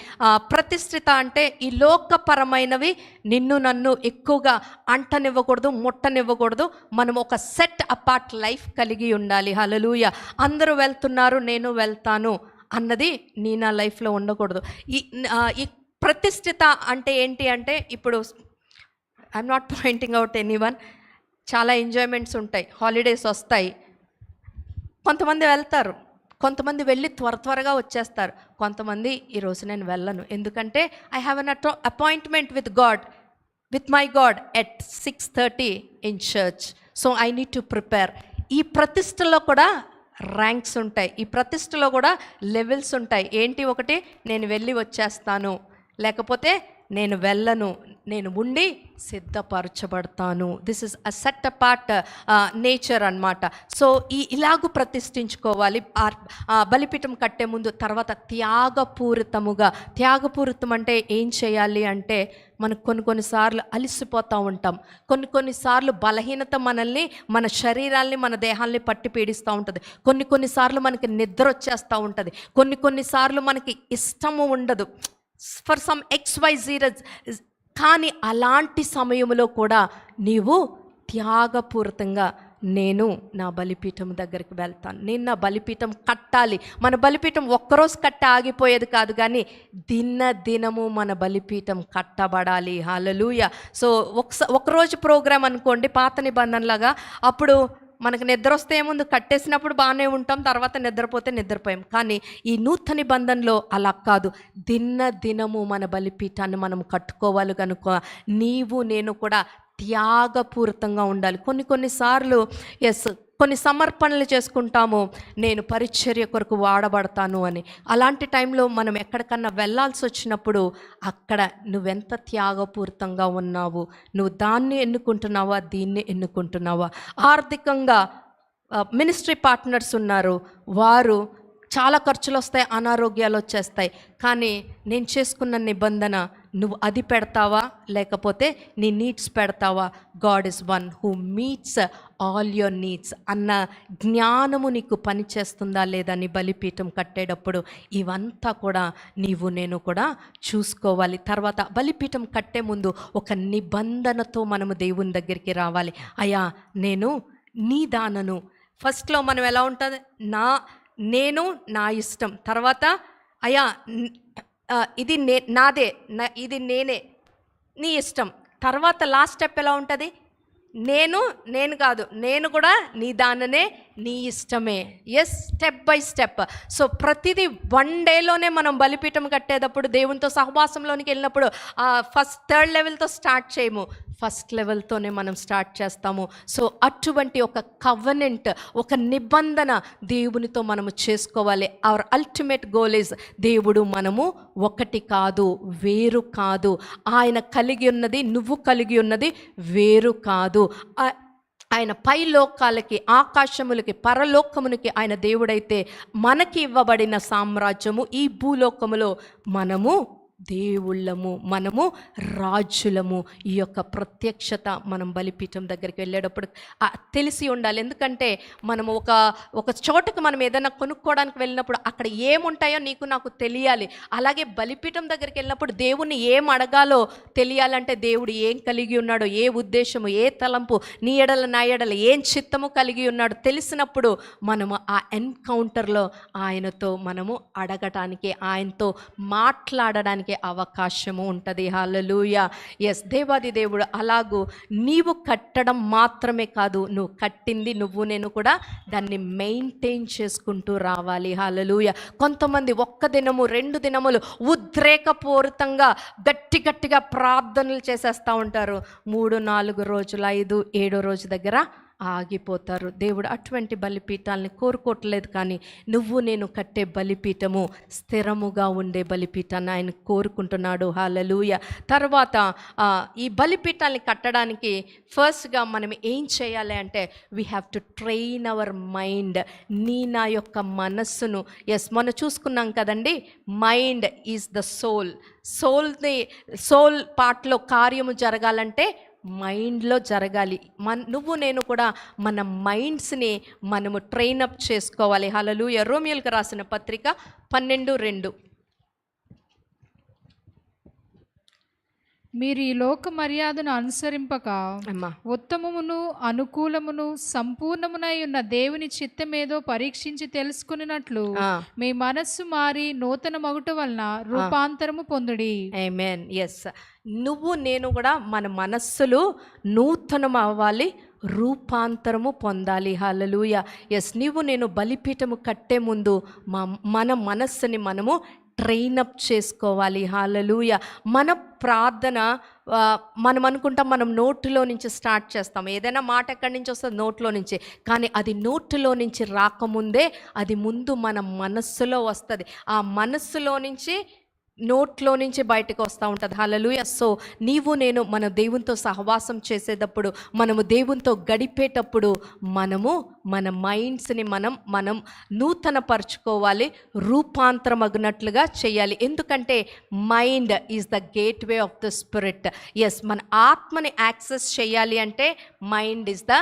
A: ప్రతిష్ఠిత అంటే ఈ లోకపరమైనవి నిన్ను నన్ను ఎక్కువగా అంటనివ్వకూడదు, ముట్టనివ్వకూడదు. మనం ఒక సెట్ అపార్ట్ లైఫ్ కలిగి ఉండాలి. హల్లెలూయా. అందరూ వెళ్తున్నారు, నేను వెళ్తాను అన్నది నా లైఫ్లో ఉండకూడదు. ఈ ప్రతిష్ఠిత అంటే ఏంటి అంటే, ఇప్పుడు I'm not pointing out anyone, చాలా ఎంజాయ్మెంట్స్ ఉంటాయి, హాలిడేస్ వస్తాయి, కొంతమంది వెళ్తారు, కొంతమంది వెళ్ళి త్వరగా వచ్చేస్తారు. కొంతమంది ఈరోజు నేను వెళ్ళను, ఎందుకంటే I have an appointment with my God at 6:30 in church, so I need to prepare. ఈ ప్రతిష్టలో కూడా ర్యాంక్స్ ఉంటాయి, ఈ ప్రతిష్టలో కూడా లెవెల్స్ ఉంటాయి. ఏంటి? ఒకటి నేను వెళ్ళి వచ్చేస్తాను, లేకపోతే నేను వెళ్ళను, నేను ఉండి సిద్ధపరచబడతాను. This is a set apart nature అన్నమాట. సో ఇలాగూ ప్రతిష్ఠించుకోవాలి బలిపీఠం కట్టే ముందు. తర్వాత త్యాగపూరితం అంటే ఏం చేయాలి అంటే, మనకు కొన్నిసార్లు అలిసిపోతూ ఉంటాం, కొన్నిసార్లు బలహీనత మనల్ని, మన శరీరాల్ని, మన దేహాల్ని పట్టి పీడిస్తూ ఉంటుంది. కొన్నిసార్లు మనకి నిద్ర వచ్చేస్తూ ఉంటుంది, కొన్నిసార్లు మనకి ఇష్టము ఉండదు ఫర్ సమ్ XYZ. కానీ అలాంటి సమయంలో కూడా నీవు త్యాగపూరితంగా నేను నా బలిపీఠం దగ్గరికి వెళ్తాను, నేను నా బలిపీఠం కట్టాలి. మన బలిపీఠం ఒక్కరోజు కట్టి ఆగిపోయేది కాదు, కానీ దినము మన బలిపీఠం కట్టబడాలి. హల్లెలూయా. సో ఒకరోజు ప్రోగ్రాం అనుకోండి పాత నిబంధనలాగా, అప్పుడు మనకు నిద్ర వస్తే ఏముంది, కట్టేసినప్పుడు బాగానే ఉంటాం, తర్వాత నిద్రపోతే నిద్రపోయాం. కానీ ఈ నూతన నిబంధనలో అలా కాదు, దినము మన బలిపీఠాన్ని మనం కట్టుకోవాలి. కనుక నీవు నేను కూడా త్యాగపూరితంగా ఉండాలి. కొన్నిసార్లు కొన్ని సమర్పణలు చేసుకుంటాము, నేను పరిచర్య కొరకు వాడబడతాను అని. అలాంటి టైంలో మనం ఎక్కడికన్నా వెళ్ళాల్సి వచ్చినప్పుడు అక్కడ నువ్వెంత త్యాగపూరితంగా ఉన్నావు, నువ్వు దాన్ని ఎన్నుకుంటున్నావా, దీన్ని ఎన్నుకుంటున్నావా. ఆర్థికంగా మినిస్ట్రీ పార్ట్నర్స్ ఉన్నారు, వారు చాలా ఖర్చులు వస్తాయి, అనారోగ్యాలు వచ్చేస్తాయి. కానీ నేను చేసుకున్న నిబంధన, నువ్వు అది పెడతావా లేకపోతే నీ నీడ్స్ పెడతావా? God is one who meets all your needs అన్న జ్ఞానము నీకు పనిచేస్తుందా లేదా నీ బలిపీఠం కట్టేటప్పుడు? ఇవంతా కూడా నీవు నేను కూడా చూసుకోవాలి. తర్వాత బలిపీఠం కట్టే ముందు ఒక నిబంధనతో మనము దేవుని దగ్గరికి రావాలి. అయ్యా నేను నీ దానను. ఫస్ట్లో మనం ఎలా ఉంటుంది, నేను నా ఇష్టం, తర్వాత అయ్యా ఇది నాదే, ఇది నేనే, నీ ఇష్టం. తర్వాత లాస్ట్ స్టెప్ ఎలా ఉంటుంది, నేను కాదు, నేను కూడా నీ దాననే, నీ ఇష్టమే. Yes, step by step. So ప్రతిదీ 1 డేలోనే మనం బలిపీఠం కట్టేటప్పుడు, దేవునితో సహవాసంలోనికి వెళ్ళినప్పుడు ఫస్ట్ 3rd లెవెల్తో స్టార్ట్ చేయము. ఫస్ట్ లెవెల్తోనే మనం స్టార్ట్ చేస్తాము. సో అటువంటి ఒక కవనెంట్, ఒక నిబంధన దేవునితో మనము చేసుకోవాలి. అవర్ అల్టిమేట్ గోల్ ఈజ్ దేవుడు మనము ఒకటి కాదు, వేరు కాదు. ఆయన కలిగి ఉన్నది, నువ్వు కలిగి ఉన్నది వేరు కాదు. ఆయన పై లోకాలకి, ఆకాశములకి, పరలోకమునికి ఆయన దేవుడైతే మనకి ఇవ్వబడిన సామ్రాజ్యము ఈ భూలోకములో మనము దేవుళ్ళము, మనము రాజులము. ఈ యొక్క ప్రత్యక్షత మనం బలిపీఠం దగ్గరికి వెళ్ళేటప్పుడు తెలిసి ఉండాలి. ఎందుకంటే మనము ఒక చోటకు మనం ఏదైనా కొనుక్కోవడానికి వెళ్ళినప్పుడు అక్కడ ఏముంటాయో నీకు నాకు తెలియాలి. అలాగే బలిపీఠం దగ్గరికి వెళ్ళినప్పుడు దేవుణ్ణి ఏం అడగాలో తెలియాలంటే దేవుడు ఏం కలిగి ఉన్నాడో, ఏ ఉద్దేశము, ఏ తలంపు, నీ ఎడల నా ఎడల ఏం చిత్తము కలిగి ఉన్నాడో తెలిసినప్పుడు మనము ఆ ఎన్కౌంటర్లో ఆయనతో మనము అడగటానికి, ఆయనతో మాట్లాడడానికి అవకాశము ఉంటుంది. హల్లెలూయా. ఎస్, దేవాది దేవుడు అలాగూ నీవు కట్టడం మాత్రమే కాదు, నువ్వు కట్టింది నువ్వు నేను కూడా దాన్ని మెయింటైన్ చేసుకుంటూ రావాలి. హల్లెలూయా. కొంతమంది 1 దినము 2 దినములు ఉద్రేకపూరితంగా గట్టిగా ప్రార్థనలు చేసేస్తూ ఉంటారు. 3, 4 రోజులు, 5, 7 రోజు దగ్గర ఆగిపోతారు. దేవుడు అటువంటి బలిపీఠాలని కోరుకోవట్లేదు. కానీ నువ్వు నేను కట్టే బలిపీఠము స్థిరముగా ఉండే బలిపీఠాన్ని ఆయన కోరుకుంటున్నాడు. హల్లెలూయా. తర్వాత ఈ బలిపీఠాలని కట్టడానికి ఫస్ట్గా మనం ఏం చేయాలి అంటే we have to train our mind. నా యొక్క మనస్సును, ఎస్ మొన్న చూసుకున్నాం కదండి, mind is the soul. Soul పార్ట్లో కార్యము జరగాలంటే మైండ్లో జరగాలి. నువ్వు నేను కూడా మన మైండ్స్ని మనము ట్రైనప్ చేసుకోవాలి. హల్లెలూయా. రోమియోలకు రాసిన పత్రిక 12:2.
B: మీరు ఈ లోక మర్యాదను అనుసరింపక ఉత్తమమును అనుకూలమును సంపూర్ణమునై ఉన్న దేవుని చిత్తమేదో పరీక్షించి తెలుసుకున్నట్లు మీ మనస్సు మారి నూతన మగుట వలన రూపాంతరము పొందుడి. ఆమేన్.
A: ఎస్, నువ్వు నేను కూడా మన మనస్సులు నూతనం అవ్వాలి, రూపాంతరము పొందాలి. హల్లెలూయా. ఎస్, నీవు నేను బలిపీఠము కట్టే ముందు మన మనస్సుని మనము ట్రైనప్ చేసుకోవాలి. హల్లెలూయా. మన ప్రార్థన మనం అనుకుంటాం మనం నోటిలో నుంచి స్టార్ట్ చేస్తాం. ఏదైనా మాట ఎక్కడి నుంచి వస్తుంది? నోట్లో నుంచి. కానీ అది నోటిలో నుంచి రాకముందే అది ముందు మన మనస్సులో వస్తుంది. ఆ మనస్సులో నుంచి నోట్లో నుంచి బయటకు వస్తూ ఉంటుంది. హల్లెలూయా. సో నీవు నేను మన దేవునితో సహవాసం చేసేటప్పుడు, మనము దేవునితో గడిపేటప్పుడు మనము మన మైండ్స్ని మనం నూతన పరుచుకోవాలి, రూపాంతరమగినట్లుగా చేయాలి. ఎందుకంటే mind is the gateway of the spirit. Yes, మన ఆత్మని యాక్సెస్ చేయాలి అంటే mind is the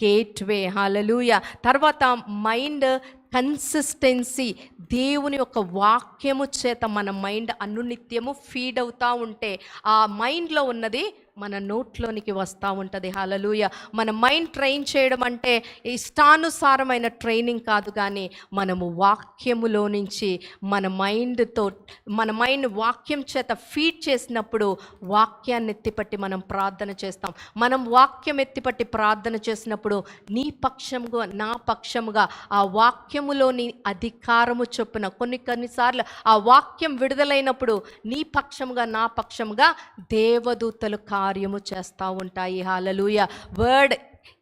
A: gateway. Hallelujah. తర్వాత మైండ్ కన్సిస్టెన్సీ, దేవుని యొక్క వాక్యము చేత మన మైండ్ అనునిత్యము ఫీడ్ అవుతూ ఉంటే ఆ మైండ్లో ఉన్నది మన నోట్లోనికి వస్తూ ఉంటుంది. హల్లెలూయా. మన మైండ్ ట్రైన్ చేయడం అంటే ఇష్టానుసారమైన ట్రైనింగ్ కాదు, కానీ మనము వాక్యములో నుంచి మన మైండ్ వాక్యం చేత ఫీడ్ చేసినప్పుడు వాక్యాన్ని ఎత్తిపట్టి మనం ప్రార్థన చేస్తాం. మనం వాక్యం ఎత్తిపట్టి ప్రార్థన చేసినప్పుడు నీ పక్షముగా నా పక్షముగా ఆ వాక్యములోని అధికారము చొప్పున కొన్నిసార్లు ఆ వాక్యం విడుదలైనప్పుడు నీ పక్షముగా నా పక్షముగా దేవదూతలు కార్యము చేస్తూ ఉంటాయి. Hallelujah. Word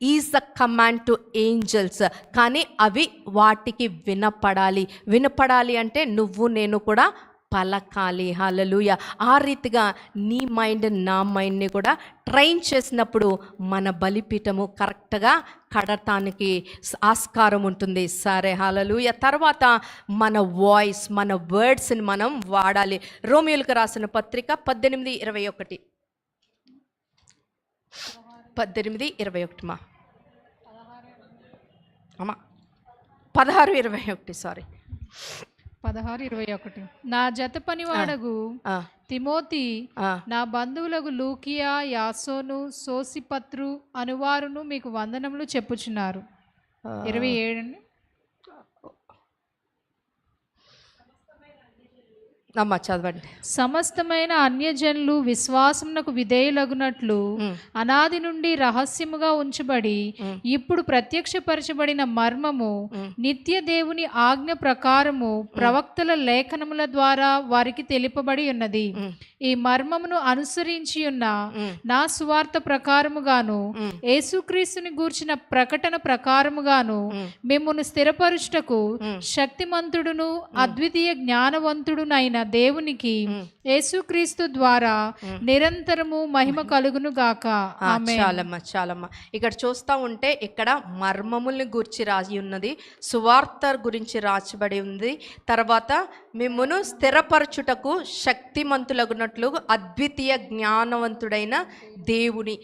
A: is the command to angels. కానీ అవి వాటికి వినపడాలి అంటే నువ్వు నేను కూడా పలకాలి. హల్లెలూయా. ఆ రీతిగా నీ మైండ్ నా మైండ్ని కూడా ట్రైన్ చేసినప్పుడు మన బలిపీఠము కరెక్ట్గా కడటానికి ఆస్కారం ఉంటుంది. సరే, హల్లెలూయా. తర్వాత మన వాయిస్, మన వర్డ్స్ని మనం వాడాలి. రోమియోలకు రాసిన పత్రిక 18:21. 18:21 మా అమ్మా 16:21 సారీ
B: 16:21. నా జత పనివాడగు తిమోతి, నా బంధువులకు లూకియా, యాసోను, సోసిపత్రు అనువారును మీకు వందనములు చెప్పుచున్నారు. 27.
A: అమ్మా చదవండి.
B: సమస్తమైన అన్యజనులు విశ్వాసమునకు విధేయులగునట్లు అనాది నుండి రహస్యముగా ఉంచబడి ఇప్పుడు ప్రత్యక్షపరచబడిన మర్మము నిత్య దేవుని ఆజ్ఞ ప్రకారము ప్రవక్తల లేఖనముల ద్వారా వారికి తెలుపబడి ఉన్నది. ఈ మర్మమును అనుసరించి ఉన్న నా సువార్త ప్రకారముగాను యేసుక్రీస్తుని గూర్చిన ప్రకటన ప్రకారముగాను మిమ్మును స్థిరపరుచుటకు శక్తిమంతుడును అద్వితీయ జ్ఞానవంతుడునైన దేవునికి యేసుక్రీస్తు ద్వారా నిరంతరము మహిమ కలుగును గాక. ఆమేన్.
A: చాలమ్మా. ఇక్కడ చూస్తా ఉంటే ఇక్కడ మర్మముల్ని గురించి రాసి ఉన్నది, సువార్త గురించి రాసిబడి ఉంది. తర్వాత మిమ్మును స్థిరపరచుటకు శక్తిమంతులగునట్లు అద్వితీయ జ్ఞానవంతుడైన దేవుని.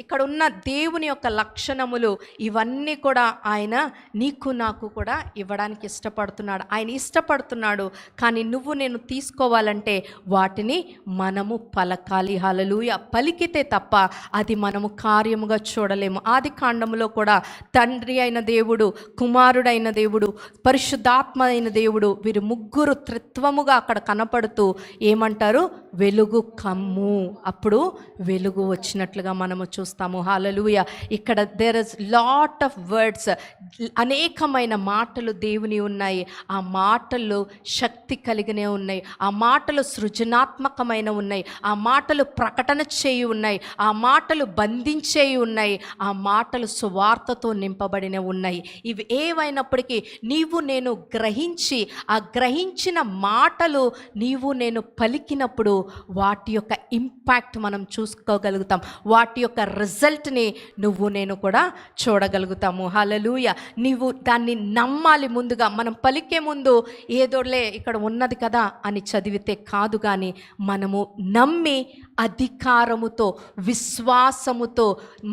A: ఇక్కడ ఉన్న దేవుని యొక్క లక్షణములు ఇవన్నీ కూడా ఆయన నీకు నాకు కూడా ఇవ్వడానికి ఇష్టపడుతున్నాడు. ఆయన ఇష్టపడుతున్నాడు, కానీ నువ్వు నేను తీసుకోవాలంటే వాటిని మనము పలకాలి. హల్లెలూయా. పలికితే తప్ప అది మనము కార్యముగా చూడలేము. ఆది కాండములో కూడా తండ్రి అయిన దేవుడు, కుమారుడైన దేవుడు, పరిశుద్ధాత్మ అయిన దేవుడు, వీరు ముగ్గురు త్రిత్వముగా అక్కడ కనపడుతూ ఏమంటారు? వెలుగు కమ్ము. అప్పుడు వెలుగు వచ్చినట్లుగా మనము చూస్తాము. హల్లెలూయా. ఇక్కడ there is lot of words, అనేకమైన మాటలు దేవుని ఉన్నాయి. ఆ మాటల్లో శక్తి కలిగినే ఉన్నాయి, ఆ మాటలు సృజనాత్మకమైన ఉన్నాయి, ఆ మాటలు ప్రకటన చేయి ఉన్నాయి, ఆ మాటలు బంధించేయి ఉన్నాయి, ఆ మాటలు సువార్తతో నింపబడిన ఉన్నాయి. ఇవి ఏవైనప్పటికీ నీవు నేను గ్రహించి ఆ గ్రహించిన మాటలు నీవు నేను పలికినప్పుడు వాటి యొక్క ఇంపాక్ట్ మనం చూసుకోగలుగుతాం, వాటి యొక్క రిజల్ట్ని నువ్వు నేను కూడా చూడగలుగుతాము. హల్లెలూయా. నీవు దాన్ని నమ్మాలి. ముందుగా మనం పలికే ముందు ఏదోలే ఇక్కడ ఉన్నది కదా అని చదివితే కాదు, కానీ మనము నమ్మి అధికారముతో విశ్వాసముతో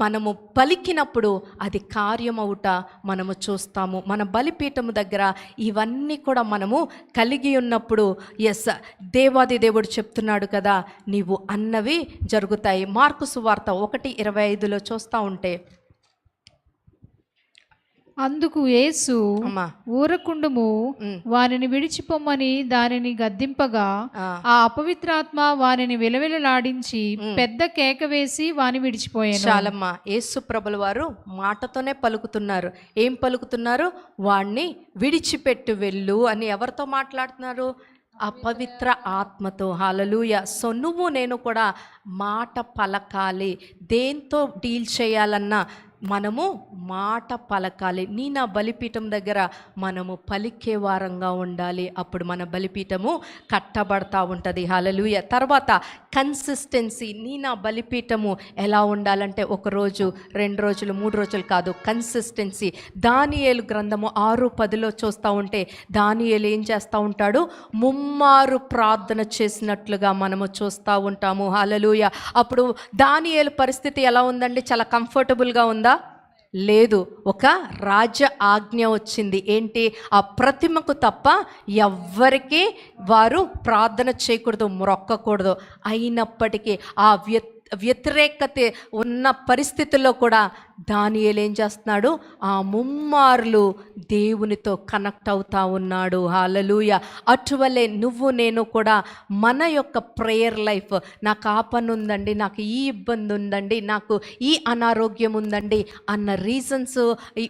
A: మనము పలికినప్పుడు అది కార్యమవుట మనము చూస్తాము. మన బలిపీఠము దగ్గర ఇవన్నీ కూడా మనము కలిగి ఉన్నప్పుడు దేవాది దేవుడు చెప్తున్నాడు కదా, నీవు అన్నవి జరుగుతాయి. మార్కు సువార్త 1:25 చూస్తూ ఉంటే,
B: అందుకు యేసు ఊరకుండుము, వారిని విడిచిపోమ్మని దానిని గద్దింపగా ఆ అపవిత్రాత్మ వారిని విలవిలలాడించి పెద్ద కేక వేసి వాని విడిచిపోయాను.
A: చాలమ్మా. యేసు ప్రభుల వారు మాటతోనే పలుకుతున్నారు. ఏం పలుకుతున్నారు? వాణ్ణి విడిచిపెట్టు వెళ్ళు అని ఎవరితో మాట్లాడుతున్నారు? అపవిత్ర ఆత్మతో. హల్లెలూయా. సో నువ్వు నేను కూడా మాట పలకాలి. దేంతో డీల్ చేయాలన్నా మనము మాట పలకాలి. నీ నా బలిపీఠం దగ్గర మనము పలికే వారంగా ఉండాలి. అప్పుడు మన బలిపీఠము కట్టబడతా ఉంటుంది. హల్లెలూయా. తర్వాత కన్సిస్టెన్సీ. నీ నా బలిపీఠము ఎలా ఉండాలంటే 1 రోజు 2 రోజులు 3 రోజులు కాదు, కన్సిస్టెన్సీ. దానియేలు గ్రంథము 6:10 చూస్తూ ఉంటే దానియేలు ఏం చేస్తూ ఉంటాడు? ముమ్మారు ప్రార్థన చేసినట్లుగా మనము చూస్తూ ఉంటాము. హల్లెలూయా. అప్పుడు దానియేలు పరిస్థితి ఎలా ఉందండి? చాలా కంఫర్టబుల్గా ఉందా? లేదు. ఒక రాజ ఆజ్ఞ వచ్చింది. ఏంటి? ఆ ప్రతిమకు తప్ప ఎవ్వరికి వారు ప్రార్థన చేయకూడదు, మొక్కకూడదు. అయినప్పటికీ ఆ వ్యతిరేకత ఉన్న పరిస్థితుల్లో కూడా దానియేలు ఏం చేస్తున్నాడు? ఆ ముమ్మార్లు దేవునితో కనెక్ట్ అవుతా ఉన్నాడు. హల్లెలూయా. అటువలే నువ్వు నేను కూడా మన యొక్క ప్రేయర్ లైఫ్, నాకు ఆ పని ఉందండి, నాకు ఈ ఇబ్బంది ఉందండి, నాకు ఈ అనారోగ్యం ఉందండి అన్న రీజన్స్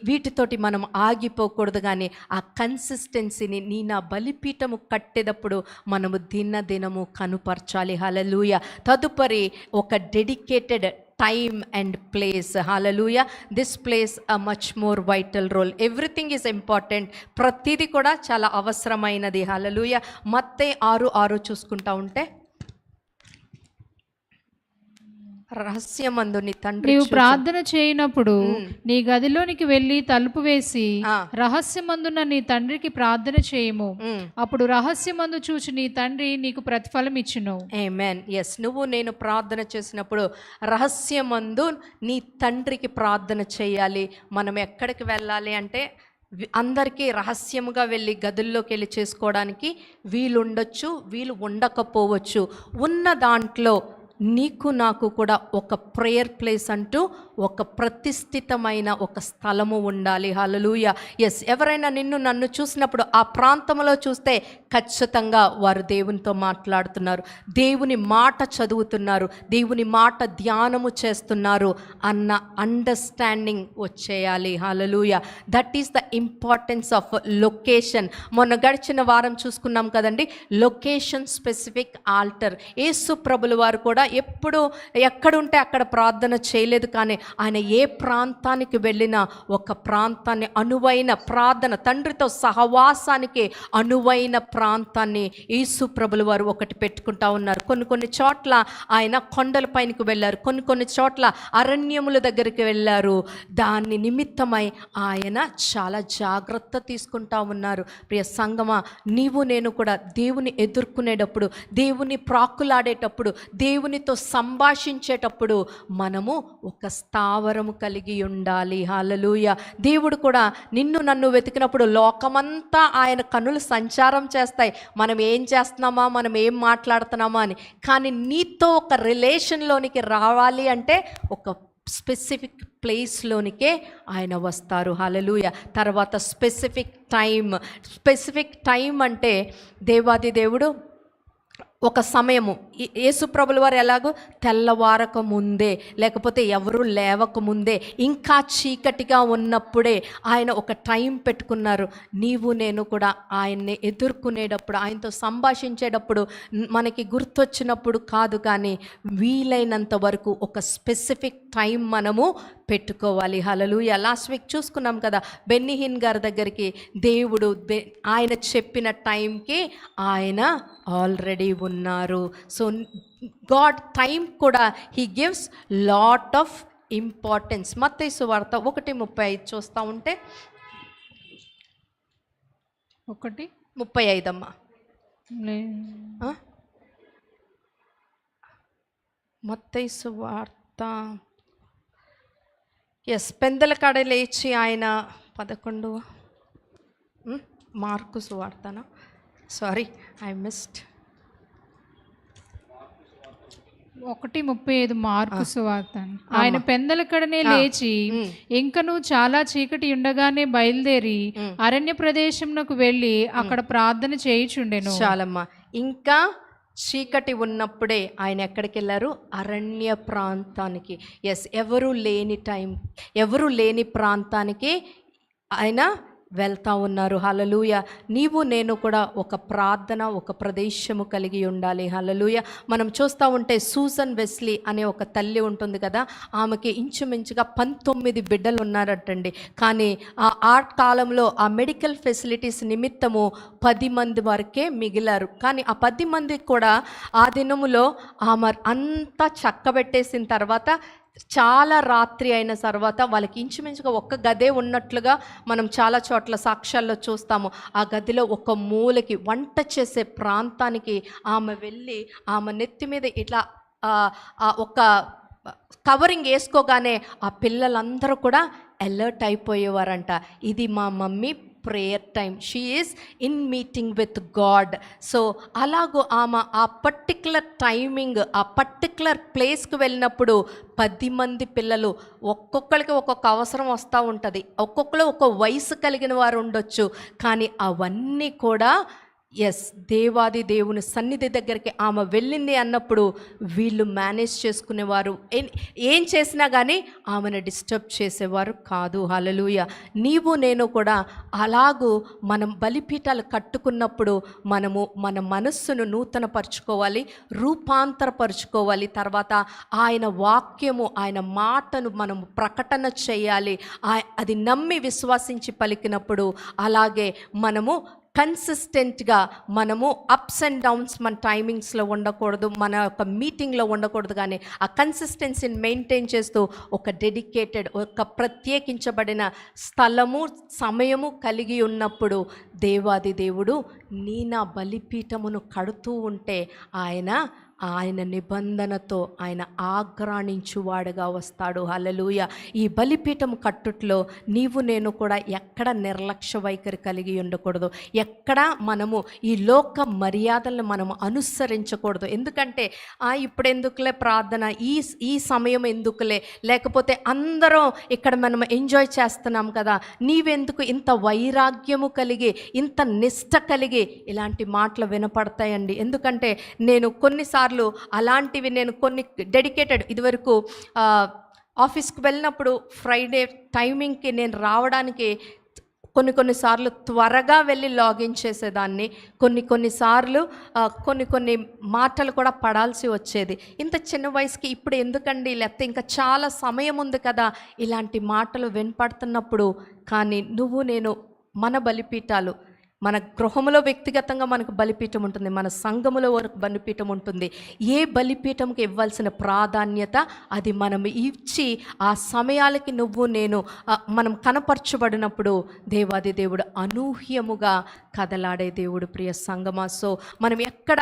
A: వీటితోటి మనం ఆగిపోకూడదు. కానీ ఆ కన్సిస్టెన్సీని నీ నా బలిపీఠము కట్టేటప్పుడు మనము దినదినము కనుపరచాలి. హల్లెలూయా. తదుపరి ఒక dedicated time and place. Hallelujah. This plays a much more vital role. Everything is important. ప్రతిది కూడా చాలా అవసరమైనది. హల్లెలూయా. మత్తయి 6:6 చూసుకుంటా ఉంటే, రహస్యమందు నీ తండ్రి
B: నీవు ప్రార్థన చేయనప్పుడు నీ గదిలోనికి వెళ్ళి తలుపు వేసి రహస్యమందున నీ తండ్రికి ప్రార్థన చేయము, అప్పుడు రహస్యమందు చూచి నీ తండ్రి నీకు ప్రతిఫలం ఇచ్చును.
A: ఆమేన్. నువ్వు నేను ప్రార్థన చేసినప్పుడు రహస్యమందు నీ తండ్రికి ప్రార్థన చేయాలి. మనం ఎక్కడికి వెళ్ళాలి అంటే అందరికీ రహస్యముగా వెళ్ళి గదుల్లోకి వెళ్ళి చేసుకోవడానికి వీలు ఉండొచ్చు, వీలు ఉండకపోవచ్చు. ఉన్న దాంట్లో నీకు నాకు కూడా ఒక ప్రేయర్ ప్లేస్ అంటూ ఒక ప్రతిష్ఠితమైన ఒక స్థలము ఉండాలి. హల్లెలూయా. ఎస్, ఎవరైనా నన్ను చూసినప్పుడు ఆ ప్రాంతంలో చూస్తే ఖచ్చితంగా వారు దేవునితో మాట్లాడుతున్నారు, దేవుని మాట చదువుతున్నారు, దేవుని మాట ధ్యానము చేస్తున్నారు అన్న అండర్స్టాండింగ్ వచ్చేయాలి. Hallelujah. That is the importance of location. మొన్న గడిచిన వారం చూసుకున్నాం కదండి, లొకేషన్ స్పెసిఫిక్ ఆల్టర్. యేసు ప్రభుల వారు కూడా ఎప్పుడు ఎక్కడుంటే అక్కడ ప్రార్థన చేయలేదు, కానీ ఆయన ఏ ప్రాంతానికి వెళ్ళినా ఒక ప్రాంతాన్ని అనువైన ప్రార్థన, తండ్రితో సహవాసానికి అనువైన ప్రాంతాన్ని యేసు ప్రభుల వారు ఒకటి పెట్టుకుంటా ఉన్నారు. కొన్ని చోట్ల ఆయన కొండల పైనకి వెళ్ళారు, కొన్ని చోట్ల అరణ్యముల దగ్గరికి వెళ్ళారు. దాని నిమిత్తమై ఆయన చాలా జాగ్రత్త తీసుకుంటా ఉన్నారు. ప్రియ సంగమా, నీవు నేను కూడా దేవుని ఎదుర్కొనేటప్పుడు, దేవుని ప్రాకులాడేటప్పుడు, దేవునితో సంభాషించేటప్పుడు మనము ఒక స్థావరము కలిగి ఉండాలి. హల్లెలూయా. దేవుడు కూడా నన్ను వెతికినప్పుడు లోకమంతా ఆయన కనులు సంచారం చేస్తాయి, మనం ఏం చేస్తున్నామా, మనం ఏం మాట్లాడుతున్నామా అని. కానీ నీతో ఒక రిలేషన్లోనికి రావాలి అంటే ఒక స్పెసిఫిక్ ప్లేస్లోనికే ఆయన వస్తారు. హల్లెలూయా. తర్వాత స్పెసిఫిక్ టైం అంటే దేవాది దేవుడు ఒక సమయము, యేసు ప్రభుల వారు ఎలాగో తెల్లవారక ముందే, లేకపోతే ఎవరు లేవక ముందే, ఇంకా చీకటిగా ఉన్నప్పుడే ఆయన ఒక టైం పెట్టుకున్నారు. నీవు నేను కూడా ఆయన్ని ఎదుర్కొనేటప్పుడు, ఆయనతో సంభాషించేటప్పుడు మనకి గుర్తొచ్చినప్పుడు కాదు, కానీ వీలైనంత వరకు ఒక స్పెసిఫిక్ టైం మనము పెట్టుకోవాలి. హల్లెలూయా. లాస్ట్ వీక్ చూసుకున్నాం కదా, బెన్నీహిన్ గారి దగ్గరికి దేవుడు ఆయన చెప్పిన టైంకి ఆయన ఆల్రెడీ ఉన్నారు. సో గాడ్ టైం కూడా he gives lot of importance. మత్తయి సువార్త 1:35 చూస్తూ ఉంటే 1:35 అమ్మా. మత్తయి సువార్త, ఎస్, పెందల కాడ లేచి ఆయన 11, మార్కు సువార్తనా, సారీ ఐ మిస్డ్,
B: 1:35 మార్కు సువార్త. ఆయన పెందలకడనే లేచి ఇంకను చాలా చీకటి ఉండగానే బయలుదేరి అరణ్య ప్రదేశంకు వెళ్ళి అక్కడ ప్రార్థన చేయుచుండెను.
A: చాలమ్మా. ఇంకా చీకటి ఉన్నప్పుడే ఆయన ఎక్కడికి వెళ్ళారు? అరణ్య ప్రాంతానికి. ఎస్, ఎవరు లేని ప్రాంతానికి ఆయన వెళ్తా ఉన్నారు. హల్లెలూయా. నీవు నేను కూడా ఒక ప్రార్థన, ఒక ప్రదేశము కలిగి ఉండాలి. హల్లెలూయా. మనం చూస్తూ ఉంటే సూజన్ వెస్లీ అనే ఒక తల్లి ఉంటుంది కదా, ఆమెకి ఇంచుమించుగా 19 బిడ్డలు ఉన్నారటండి. కానీ ఆ కాలంలో ఆ మెడికల్ ఫెసిలిటీస్ నిమిత్తము 10 మంది వరకే మిగిలారు. కానీ ఆ 10 మందికి కూడా ఆ దినములో ఆమె అంతా చక్కబెట్టేసిన తర్వాత, చాలా రాత్రి అయిన తర్వాత వాళ్ళకి ఇంచుమించుగా ఒక్క గదే ఉన్నట్లుగా మనం చాలా చోట్ల సాక్ష్యాల్లో చూస్తాము. ఆ గదిలో ఒక మూలకి వంట చేసే ప్రాంతానికి ఆమె వెళ్ళి ఆమె నెత్తి మీద ఇట్లా ఒక కవరింగ్ వేసుకోగానే ఆ పిల్లలందరూ కూడా అలర్ట్ అయిపోయేవారంట. ఇది మా mummy prayer time, she is in meeting with God. So అలాగూ ఆమె ఆ పర్టిక్యులర్ టైమింగ్, ఆ పర్టిక్యులర్ ప్లేస్కి వెళ్ళినప్పుడు 10 మంది పిల్లలు, ఒక్కొక్కరికి ఒక్కొక్క అవసరం వస్తూ ఉంటుంది, ఒక్కొక్కరు ఒక వయసు కలిగిన వారు ఉండొచ్చు, కానీ అవన్నీ కూడా ఎస్ దేవాది దేవుని సన్నిధి దగ్గరికి ఆమె వెళ్ళింది అన్నప్పుడు వీళ్ళు మేనేజ్ చేసుకునేవారు. ఏం చేసినా కానీ ఆమెను డిస్టర్బ్ చేసేవారు కాదు. హల్లెలూయా. నీవు నేను కూడా అలాగూ మనం బలిపీఠాలు కట్టుకున్నప్పుడు మనము మన మనస్సును నూతనపరచుకోవాలి, రూపాంతరపరుచుకోవాలి. తర్వాత ఆయన వాక్యము, ఆయన మాటను మనము ప్రకటన చేయాలి. అది నమ్మి విశ్వాసించి పలికినప్పుడు అలాగే మనము కన్సిస్టెంట్గా, మనము అప్స్ అండ్ డౌన్స్ మన టైమింగ్స్లో ఉండకూడదు, మన యొక్క మీటింగ్లో ఉండకూడదు, కానీ ఆ కన్సిస్టెన్సీని మెయింటైన్ చేస్తూ ఒక డెడికేటెడ్, ఒక ప్రత్యేకించబడిన స్థలము, సమయము కలిగి ఉన్నప్పుడు దేవాది దేవుడు నా బలిపీఠమును కడుతూ ఉంటే ఆయన ఆయన నిబంధనతో ఆయన ఆగ్రాణించువాడుగా వస్తాడు. హల్లెలూయా. ఈ బలిపీఠం కట్టుట్లో నీవు నేను కూడా ఎక్కడ నిర్లక్ష్య వైఖరి కలిగి ఉండకూడదు. ఎక్కడ మనము ఈ లోక మర్యాదలను మనము అనుసరించకూడదు. ఎందుకంటే ఇప్పుడు ఎందుకులే ప్రార్థన, ఈ సమయం ఎందుకులే, లేకపోతే అందరం ఇక్కడ మనం ఎంజాయ్ చేస్తున్నాం కదా, నీవెందుకు ఇంత వైరాగ్యము కలిగి ఇంత నిష్ట కలిగి ఇలాంటి మాటలు వినపడతాయండి. ఎందుకంటే నేను కొన్నిసార్లు అలాంటివి కొన్ని డెడికేటెడ్ ఇదివరకు ఆఫీస్కి వెళ్ళినప్పుడు ఫ్రైడే టైమింగ్కి నేను రావడానికి కొన్నిసార్లు త్వరగా వెళ్ళి లాగిన్ చేసేదాన్ని. కొన్నిసార్లు కొన్ని మాటలు కూడా పడాల్సి వచ్చేది. ఇంత చిన్న వయసుకి ఇప్పుడు ఎందుకండి, లేకపోతే ఇంకా చాలా సమయం ఉంది కదా, ఇలాంటి మాటలు వినపడుతున్నప్పుడు కానీ నువ్వు నేను మన బలిపీఠాలు, మన గృహంలో వ్యక్తిగతంగా మనకు బలిపీఠం ఉంటుంది, మన సంఘములో వరకు బలిపీఠం ఉంటుంది. ఏ బలిపీఠంకి ఇవ్వాల్సిన ప్రాధాన్యత అది మనం ఇచ్చి ఆ సమయాలకి నువ్వు నేను మనం కనపరచబడినప్పుడు దేవాది దేవుడు అనూహ్యముగా కదలాడే దేవుడు. ప్రియ సంగమా, సో మనం ఎక్కడ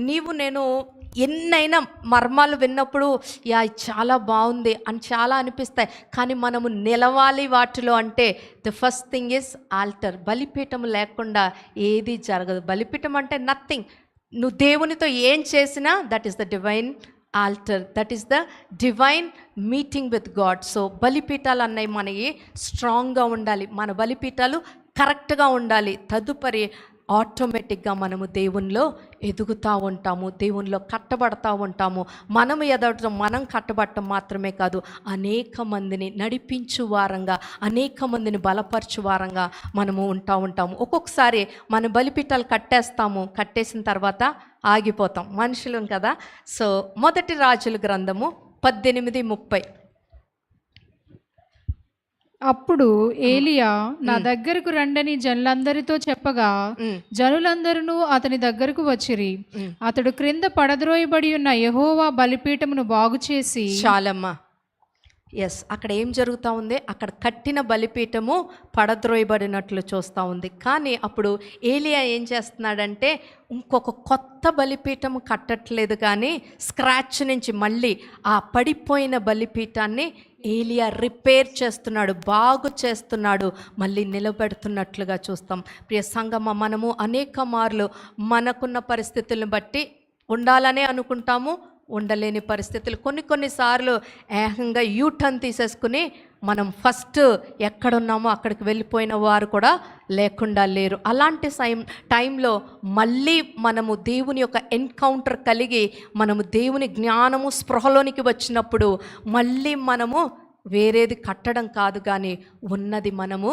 A: నీవు నేను ఎన్నైనా మర్మాలు విన్నప్పుడు చాలా బాగుంది అని చాలా అనిపిస్తాయి, కానీ మనము నిలవాలి వాటిలో. అంటే the first thing is altar. బలిపీఠం లేకుండా ఏది జరగదు. బలిపీఠం అంటే నథింగ్. నువ్వు దేవునితో ఏం చేసినా that is the divine altar, that is the divine meeting with God. So బలిపీఠాలు అన్నవి మనకి స్ట్రాంగ్గా ఉండాలి, మన బలిపీఠాలు కరెక్ట్గా ఉండాలి. తదుపరి ఆటోమేటిక్గా మనము దేవునిలో ఎదుగుతూ ఉంటాము, దేవునిలో కట్టబడతా ఉంటాము. మనము ఎదగడం, మనం కట్టబడటం మాత్రమే కాదు, అనేక మందిని నడిపించు వారంగా, అనేక మందిని బలపరచు వారంగా మనము ఉంటాము. ఒక్కొక్కసారి మన బలిపీఠాలు కట్టేసిన తర్వాత ఆగిపోతాం, మనుషులం కదా. సో మొదటి రాజుల గ్రంథము 18:30.
B: అప్పుడు ఏలియా నా దగ్గరకు రండని జనులందరితో చెప్పగా జనులందరూ అతని దగ్గరకు వచ్చిరి. అతడు క్రింద పడద్రోయబడి ఉన్న యెహోవా బలిపీఠమును బాగు చేసి. చాలమ్మా. అక్కడ ఏం జరుగుతూ ఉంది, అక్కడ కట్టిన బలిపీఠము పడద్రోయబడినట్లు చూస్తూ ఉంది. కానీ అప్పుడు ఏలియా ఏం చేస్తున్నాడంటే ఇంకొక కొత్త బలిపీఠము కట్టట్లేదు, కానీ స్క్రాచ్ నుంచి మళ్ళీ ఆ పడిపోయిన బలిపీఠాన్ని ఏలియా రిపేర్ చేస్తున్నాడు, బాగు చేస్తున్నాడు, మళ్ళీ నిలబెడుతున్నట్లుగా చూస్తాం. ప్రియ సంగమ, మనము అనేక మార్లు మనకున్న పరిస్థితులను బట్టి ఉండాలనే అనుకుంటాము, ఉండలేని పరిస్థితులు కొన్నిసార్లు ఏకంగా యూటర్న్ తీసేసుకుని మనం ఫస్ట్ ఎక్కడున్నామో అక్కడికి వెళ్ళిపోయిన వారు కూడా లేకుండా లేరు. అలాంటి టైంలో మళ్ళీ మనము దేవుని యొక్క ఎన్కౌంటర్ కలిగి మనము దేవుని జ్ఞానము స్పృహలోనికి వచ్చినప్పుడు మళ్ళీ మనము వేరేది కట్టడం కాదు, కానీ ఉన్నది మనము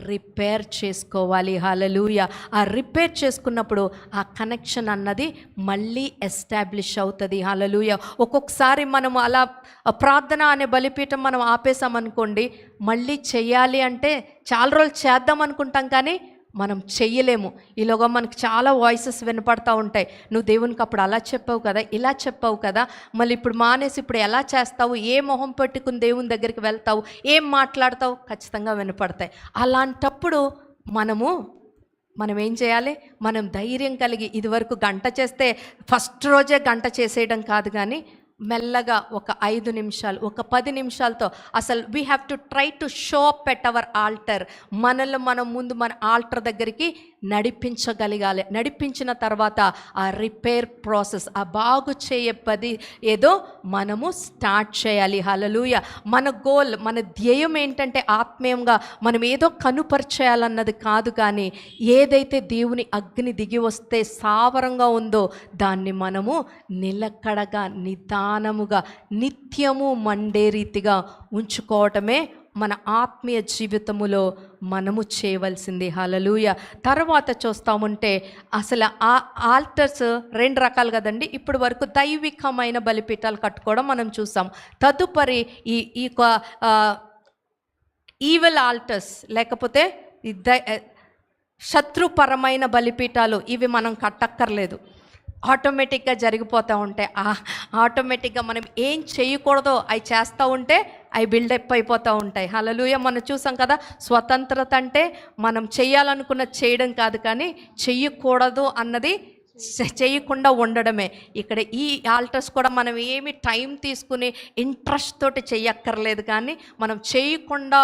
B: రిపేర్ చేసుకోవాలి. హల్లెలూయా. ఆ రిపేర్ చేసుకున్నప్పుడు ఆ కనెక్షన్ అన్నది మళ్ళీ ఎస్టాబ్లిష్ అవుతుంది. హల్లెలూయా. ఒక్కొక్కసారి మనము అలా ప్రార్థన అనే బలిపీఠం మనం ఆపేసామనుకోండి, మళ్ళీ చెయ్యాలి అంటే చాలా రోజులు చేద్దాం అనుకుంటాం, కానీ మనం చెయ్యలేము. ఈలోగా మనకు చాలా వాయిసెస్ వినపడతా ఉంటాయి. నువ్వు దేవునికి అప్పుడు అలా చెప్పావు కదా, ఇలా చెప్పావు కదా, మళ్ళీ ఇప్పుడు మానేసి ఇప్పుడు ఎలా చేస్తావు, ఏ మొహం పెట్టుకుని దేవుని దగ్గరికి వెళ్తావు, ఏం మాట్లాడతావు, ఖచ్చితంగా వినపడతాయి. అలాంటప్పుడు మనం ఏం చేయాలి, మనం ధైర్యం కలిగి ఇదివరకు గంట చేస్తే ఫస్ట్ రోజే గంట చేసేయడం కాదు, కానీ మెల్లగా ఒక 5 నిమిషాలు, ఒక 10 నిమిషాలతో అసలు we have to try to show up at our altar. మనల్ని మనం ముందు మన ఆల్టర్ దగ్గరికి నడిపించగలగాలి. నడిపించిన తర్వాత ఆ రిపేర్ ప్రాసెస్, ఆ బాగు చేయపది ఏదో మనము స్టార్ట్ చేయాలి. హల్లెలూయా. మన గోల్, మన ధ్యేయం ఏంటంటే ఆత్మీయంగా మనం ఏదో కనుపరిచేయాలన్నది కాదు, కానీ ఏదైతే దేవుని అగ్ని దిగి వస్తే సావరంగా ఉందో దాన్ని మనము నిలకడగా నిదానముగా నిత్యము మండే రీతిగా ఉంచుకోవటమే మన ఆత్మీయ జీవితములో మనము చేయవలసింది. హల్లెలూయా. తర్వాత చూస్తామంటే అసలు ఆ ఆల్టర్స్ 2 రకాలు కదండి. ఇప్పుడు వరకు దైవికమైన బలిపీఠాలు కట్టుకోవడం మనం చూసాం. తదుపరి ఈ ఈవిల్ ఆల్టర్స్, లేకపోతే శత్రుపరమైన బలిపీఠాలు, ఇవి మనం కట్టక్కర్లేదు, ఆటోమేటిక్గా జరిగిపోతూ ఉంటాయి. ఆటోమేటిక్గా మనం ఏం చేయకూడదో అవి చేస్తూ ఉంటే అవి బిల్డప్ అయిపోతూ ఉంటాయి. హల్లెలూయా. మనం చూసాం కదా, స్వతంత్రత అంటే మనం చేయాలనుకున్న చేయడం కాదు, కానీ చెయ్యకూడదు అన్నది
A: చేయకుండా ఉండడమే. ఇక్కడ ఈ ఆల్టర్స్ కూడా మనం ఏమి టైం తీసుకుని ఇంట్రెస్ట్ తోటి చెయ్యక్కర్లేదు, కానీ మనం చేయకుండా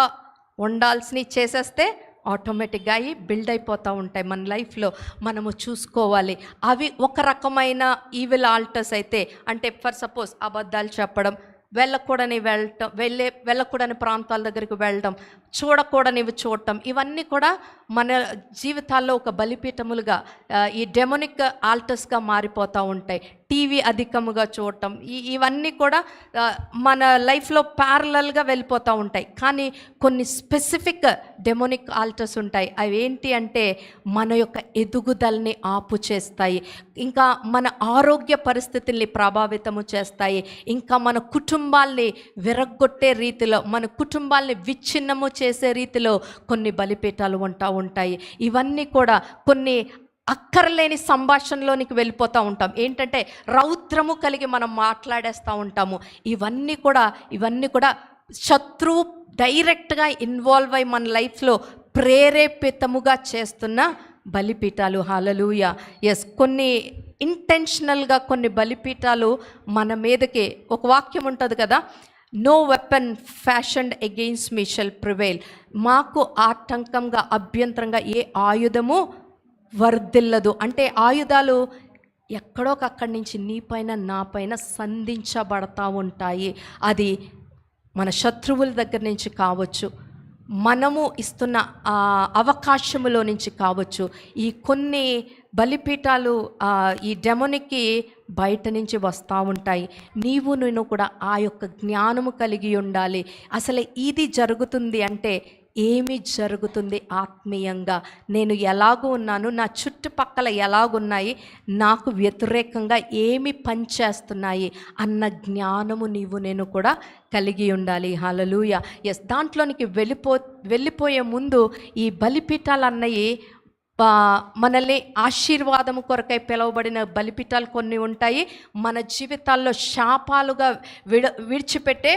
A: ఉండాల్సినవి చేసేస్తే ఆటోమేటిక్గా అవి బిల్డ్ అయిపోతూ ఉంటాయి మన లైఫ్లో. మనము చూసుకోవాలి. అవి ఒక రకమైన ఈవిల్ ఆల్టర్స్ అయితే, అంటే ఫర్ సపోజ్ అబద్ధాలు చెప్పడం, వెళ్ళకూడని ప్రాంతాల దగ్గరికి వెళ్ళడం, చూడకూడనివి చూడటం, ఇవన్నీ కూడా మన జీవితాల్లో ఒక బలిపీఠములుగా ఈ డెమోనిక్ ఆల్టర్స్గా మారిపోతూ ఉంటాయి. టీవీ అధికముగా చూడటం, ఇవన్నీ కూడా మన లైఫ్లో ప్యారలల్గా వెళ్ళిపోతూ ఉంటాయి. కానీ కొన్ని స్పెసిఫిక్ డెమోనిక్ ఆల్టర్స్ ఉంటాయి. అవి ఏంటి అంటే మన యొక్క ఎదుగుదలని ఆపు చేస్తాయి, ఇంకా మన ఆరోగ్య పరిస్థితుల్ని ప్రభావితము చేస్తాయి, ఇంకా మన కుటుంబాల్ని విరగ్గొట్టే రీతిలో, మన కుటుంబాల్ని విచ్ఛిన్నము చేసే రీతిలో కొన్ని బలిపీఠాలు ఉంటాయి. ఇవన్నీ కూడా కొన్ని అక్కర్లేని సంభాషణలోనికి వెళ్ళిపోతూ ఉంటాం. ఏంటంటే రౌద్రము కలిగి మనం మాట్లాడేస్తూ ఉంటాము. ఇవన్నీ కూడా శత్రువు డైరెక్ట్గా ఇన్వాల్వ్ అయ్యి మన లైఫ్లో ప్రేరేపితముగా చేస్తున్న బలిపీఠాలు. హల్లెలూయా. ఎస్, కొన్ని ఇంటెన్షనల్గా కొన్ని బలిపీఠాలు మన మీదకి, ఒక వాక్యం ఉంటుంది కదా, no weapon fashioned against me shall prevail. మాకు ఆటంకంగా, అభ్యంతరంగా ఏ ఆయుధము వర్ధిల్లదు. అంటే ఆయుధాలు ఎక్కడోకక్కడి నుంచి నీపైన నాపైన సంధించబడతా ఉంటాయి. అది మన శత్రువుల దగ్గర నుంచి కావచ్చు, మనము ఇస్తున్న అవకాశములో నుంచి కావచ్చు. ఈ కొన్ని బలిపీఠాలు ఈ డెమోనికి బయట నుంచి వస్తూ ఉంటాయి. నేను కూడా ఆ యొక్క జ్ఞానము కలిగి ఉండాలి. అసలు ఇది జరుగుతుంది అంటే ఏమి జరుగుతుంది ఆత్మీయంగా, నేను ఎలాగూ ఉన్నాను, నా చుట్టుపక్కల ఎలాగున్నాయి, నాకు వ్యతిరేకంగా ఏమి పనిచేస్తున్నాయి అన్న జ్ఞానము నేను కూడా కలిగి ఉండాలి. హల్లెలూయా. ఎస్, దాంట్లోనికి వెళ్ళిపోయే ముందు ఈ బలిపీఠాలు అన్నవి మనల్ని ఆశీర్వాదము కొరకై పిలువబడిన బలిపీఠాలు కొన్ని ఉంటాయి. మన జీవితాల్లో శాపాలుగా విడిచిపెట్టే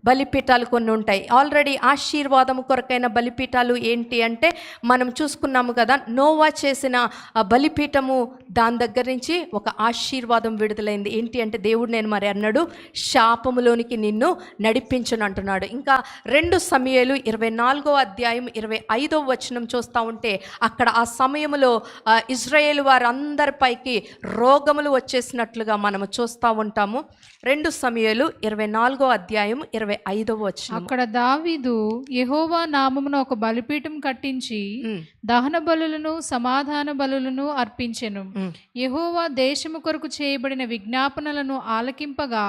A: బలిపీఠాలు కొన్ని ఉంటాయి. ఆల్రెడీ ఆశీర్వాదము కొరకైన బలిపీఠాలు ఏంటి అంటే మనం చూసుకున్నాము కదా, నోవా చేసిన బలిపీఠము, దాని దగ్గర నుంచి ఒక ఆశీర్వాదం విడుదలైంది. ఏంటి అంటే దేవుడు నేను మరి అన్నాడు, శాపములోనికి నిన్ను నడిపించను అంటున్నాడు. ఇంకా 2 సమూయేలు 24వ అధ్యాయం 25వ వచనం చూస్తూ ఉంటే అక్కడ ఆ సమయంలో ఇజ్రాయేలు వారందరిపైకి రోగములు వచ్చేసినట్లుగా మనము చూస్తూ ఉంటాము. 2 సమూయేలు 24వ అధ్యాయం 25వ వచనం.
B: అక్కడ దావీదు యెహోవా నామమున ఒక బలిపీఠం కట్టించి దహన బలులను సమాధాన బలులను అర్పించెను. యెహోవా దేశము కొరకు చేయబడిన విజ్ఞాపనలను ఆలకింపగా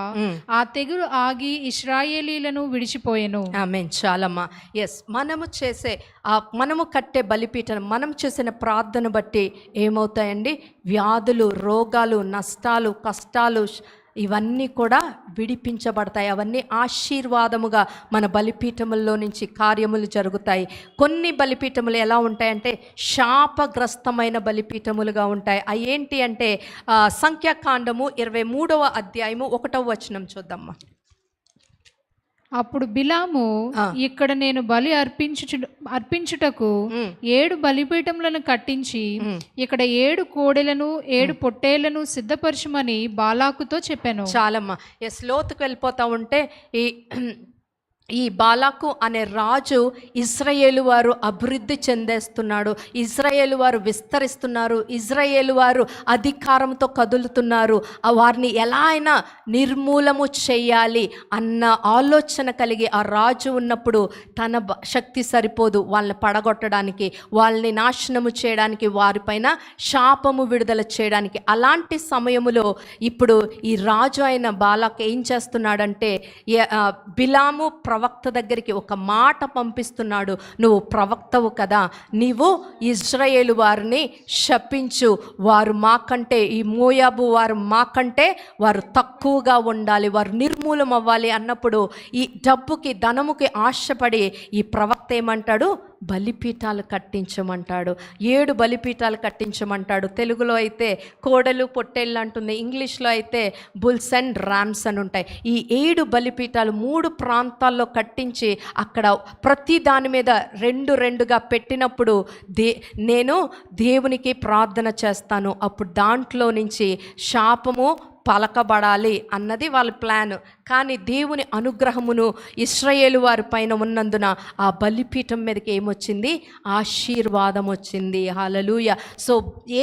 B: ఆ తెగులు ఆగి ఇశ్రాయేలీలను విడిచిపోయెను.
A: ఆమేన్. చాలమ్మా. ఎస్, మనము కట్టే బలిపీఠం, మనం చేసిన ప్రార్థన బట్టి ఏమవుతాయండి? వ్యాధులు, రోగాలు, నష్టాలు, కష్టాలు ఇవన్నీ కూడా విడిపించబడతాయి. అవన్నీ ఆశీర్వాదముగా మన బలిపీఠముల్లో నుంచి కార్యములు జరుగుతాయి. కొన్ని బలిపీఠములు ఎలా ఉంటాయంటే శాపగ్రస్తమైన బలిపీఠములుగా ఉంటాయి. అవి ఏంటి అంటే సంఖ్యాకాండము 23వ అధ్యాయము 1వ వచనం చూద్దామా.
B: అప్పుడు బిలాము, ఇక్కడ నేను బలి అర్పించుటకు 7 బలిపీఠములను కట్టించి ఇక్కడ 7 కోడెలను 7 పొట్టేళ్లను సిద్ధపరచమని బాలాకుతో చెప్పాను.
A: చాలమ్మా. ఎస్, లోతుకు వెళ్ళిపోతా ఉంటే ఈ బాలాకు అనే రాజు ఇజ్రాయేలు వారు అభివృద్ధి చెందేస్తున్నాడు, ఇజ్రాయేలు వారు విస్తరిస్తున్నారు, ఇజ్రాయేలు వారు అధికారంతో కదులుతున్నారు, వారిని ఎలా అయినా నిర్మూలము చేయాలి అన్న ఆలోచన కలిగి ఆ రాజు ఉన్నప్పుడు తన శక్తి సరిపోదు వాళ్ళని పడగొట్టడానికి, వాళ్ళని నాశనము చేయడానికి, వారిపైన శాపము విడుదల చేయడానికి. అలాంటి సమయములో ఇప్పుడు ఈ రాజు అయిన బాలాకు ఏం చేస్తున్నాడంటే బిలాము ప్రవక్త దగ్గరికి ఒక మాట పంపిస్తున్నాడు. నువ్వు ప్రవక్తవు కదా, నీవు ఇజ్రాయేలు వారిని శపించు, వారు మాకంటే, ఈ మోయాబు వారు మాకంటే వారు తక్కువగా ఉండాలి, వారు నిర్మూలం అవ్వాలి అన్నప్పుడు ఈ డబ్బుకి ధనముకి ఆశపడి ఈ ప్రవక్త ఏమంటాడు, బలిపీఠాలు కట్టించమంటాడు. 7 బలిపీఠాలు కట్టించమంటాడు. తెలుగులో అయితే కోడలు పొట్టేళ్ళు అంటుంది, ఇంగ్లీష్లో అయితే బుల్స్ అండ్ ర్యామ్స్ అని ఉంటాయి. ఈ 7 బలిపీఠాలు 3 ప్రాంతాల్లో కట్టించి అక్కడ ప్రతి దాని మీద 2 పెట్టినప్పుడు నేను దేవునికి ప్రార్థన చేస్తాను, అప్పుడు దాంట్లో నుంచి శాపము పలకబడాలి అన్నది వాళ్ళ ప్లాన్. కానీ దేవుని అనుగ్రహమును ఇశ్రాయేలు వారి పైన ఉన్నందున ఆ బలిపీఠం మీదకి ఏమొచ్చింది, ఆశీర్వాదం వచ్చింది. హల్లెలూయా. సో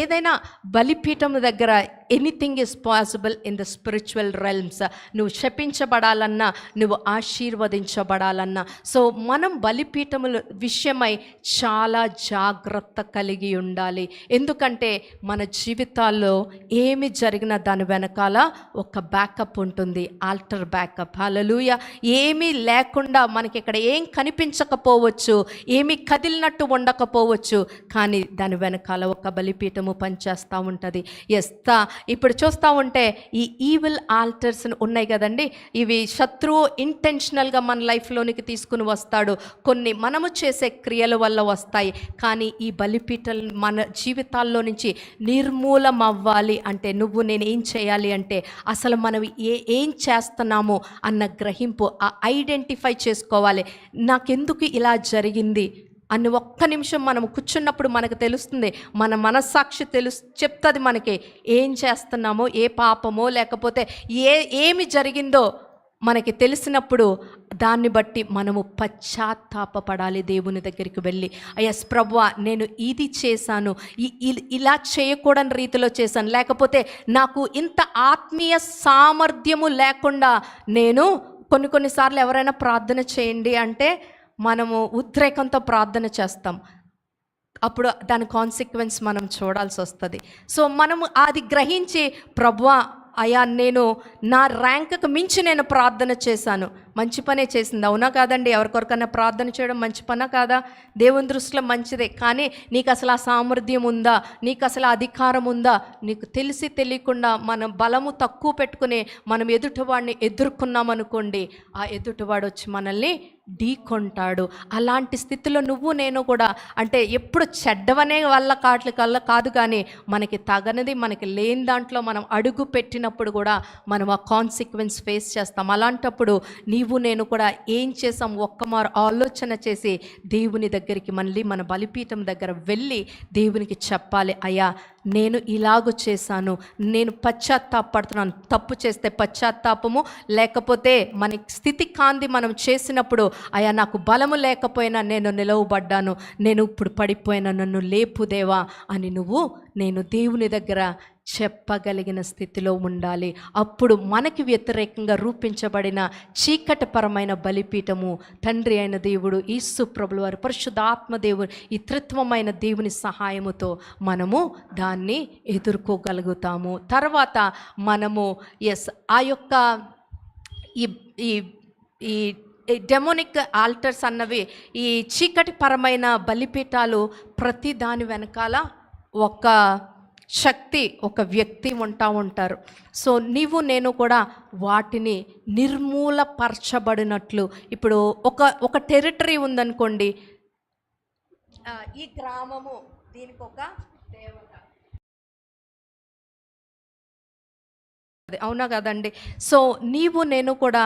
A: ఏదైనా బలిపీఠం దగ్గర anything is possible in the spiritual realms. నువ్వు శపించబడాలన్నా, నువ్వు ఆశీర్వదించబడాలన్నా. సో మనం బలిపీఠముల విషయమై చాలా జాగ్రత్త కలిగి ఉండాలి. ఎందుకంటే మన జీవితాల్లో ఏమి జరిగినా దాని వెనకాల ఒక బ్యాకప్ ఉంటుంది, ఆల్టర్ బ్యాకప్. హల్లెలూయా. ఏమీ లేకుండా మనకి ఇక్కడ ఏం కనిపించకపోవచ్చు, ఏమీ కదిలినట్టు ఉండకపోవచ్చు, కానీ దాని వెనకాల ఒక బలిపీఠము పనిచేస్తూ ఉంటుంది. ఇప్పుడు చూస్తూ ఉంటే ఈ ఈవిల్ ఆల్టర్స్ ఉన్నాయి కదండి, ఇవి శత్రువు ఇంటెన్షనల్గా మన లైఫ్లోనికి తీసుకుని వస్తాడు. కొన్ని మనము చేసే క్రియల వల్ల వస్తాయి, కానీ ఈ బలిపీఠాలు మన జీవితాల్లో నుంచి నిర్మూలం అవ్వాలి అంటే నువ్వు నేను ఏం చేయాలి అంటే అసలు మనం ఏం చేస్తున్నాము అన్న గ్రహింపు, ఆ ఐడెంటిఫై చేసుకోవాలి. నాకెందుకు ఇలా జరిగింది అని ఒక్క నిమిషం మనం కూర్చున్నప్పుడు మనకు తెలుస్తుంది. మన మనస్సాక్షి చెప్తుంది మనకి ఏం చేస్తున్నామో, ఏ పాపమో లేకపోతే ఏమి జరిగిందో మనకి తెలిసినప్పుడు దాన్ని బట్టి మనము పశ్చాత్తాపపడాలి. దేవుని దగ్గరికి వెళ్ళి, ఎస్ ప్రభువా నేను ఇది చేశాను, ఇలా చేయకూడని రీతిలో చేశాను, లేకపోతే నాకు ఇంత ఆత్మీయ సామర్థ్యము లేకుండా నేను కొన్నిసార్లు ఎవరైనా ప్రార్థన చేయండి అంటే మనము ఉద్రేకంతో ప్రార్థన చేస్తాం. అప్పుడు దాని కాన్సిక్వెన్స్ మనం చూడాల్సి వస్తుంది. సో మనము అది గ్రహించి ప్రభువా అయ్యా నేను నా ర్యాంక్కి మించి నేను ప్రార్థన చేశాను, మంచి పనే చేసింది, అవునా కాదండి? ఎవరికొరకన్నా ప్రార్థన చేయడం మంచి పనా కాదా? దేవుని దృష్టిలో మంచిదే. కానీ నీకు అసలు ఆ సామర్థ్యం ఉందా, నీకు అసలు అధికారం ఉందా? నీకు తెలిసి తెలియకుండా మనం బలము తక్కువ పెట్టుకుని మనం ఎదుటివాడిని ఎదుర్కొన్నామనుకోండి, ఆ ఎదుటివాడు వచ్చి మనల్ని ఢీకొంటాడు. అలాంటి స్థితిలో నువ్వు నేను కూడా, అంటే ఎప్పుడు చెడ్డవనే వల్ల కాదు, కానీ మనకి తగనిది మనకి లేని దాంట్లో మనం అడుగు పెట్టినప్పుడు కూడా మనం ఆ కాన్సిక్వెన్స్ ఫేస్ చేస్తాం. అలాంటప్పుడు నీవు నేను కూడా ఏం చేసాం, ఒక్కమారు ఆలోచన చేసి దేవుని దగ్గరికి మళ్ళీ మన బలిపీఠం దగ్గర వెళ్ళి దేవునికి చెప్పాలి, అయ్యా నేను ఇలాగ చేశాను, నేను పశ్చాత్తాపడుతున్నాను. తప్పు చేస్తే పశ్చాత్తాపము, లేకపోతే మన స్థితి కాంది మనం చేసినప్పుడు అయ్యా నాకు బలము లేకపోయినా నేను నిలవబడ్డాను, నేను ఇప్పుడు పడిపోయినా నన్ను లేపుదేవా అని నేను దేవుని దగ్గర చెప్పగలిగిన స్థితిలో ఉండాలి. అప్పుడు మనకి వ్యతిరేకంగా రూపించబడిన చీకటిపరమైన బలిపీఠము తండ్రి అయిన దేవుడు యేసు ప్రభుల వారి పరిశుద్ధాత్మ దేవుడు ఈ త్రిత్వమైన దేవుని సహాయముతో మనము దాన్ని ఎదుర్కోగలుగుతాము. తర్వాత మనము ఆ యొక్క ఈ డెమోనిక్ ఆల్టర్స్ అన్నవి, ఈ చీకటి పరమైన బలిపీఠాలు ప్రతి దాని వెనకాల ఒక శక్తి, ఒక వ్యక్తి ఉంటారు. సో నీవు నేను కూడా వాటిని నిర్మూలపరచబడినట్లు, ఇప్పుడు ఒక టెరిటరీ ఉందనుకోండి, ఈ గ్రామము దీనికి ఒక దేవత, అవునా కదండి? సో నీవు నేను కూడా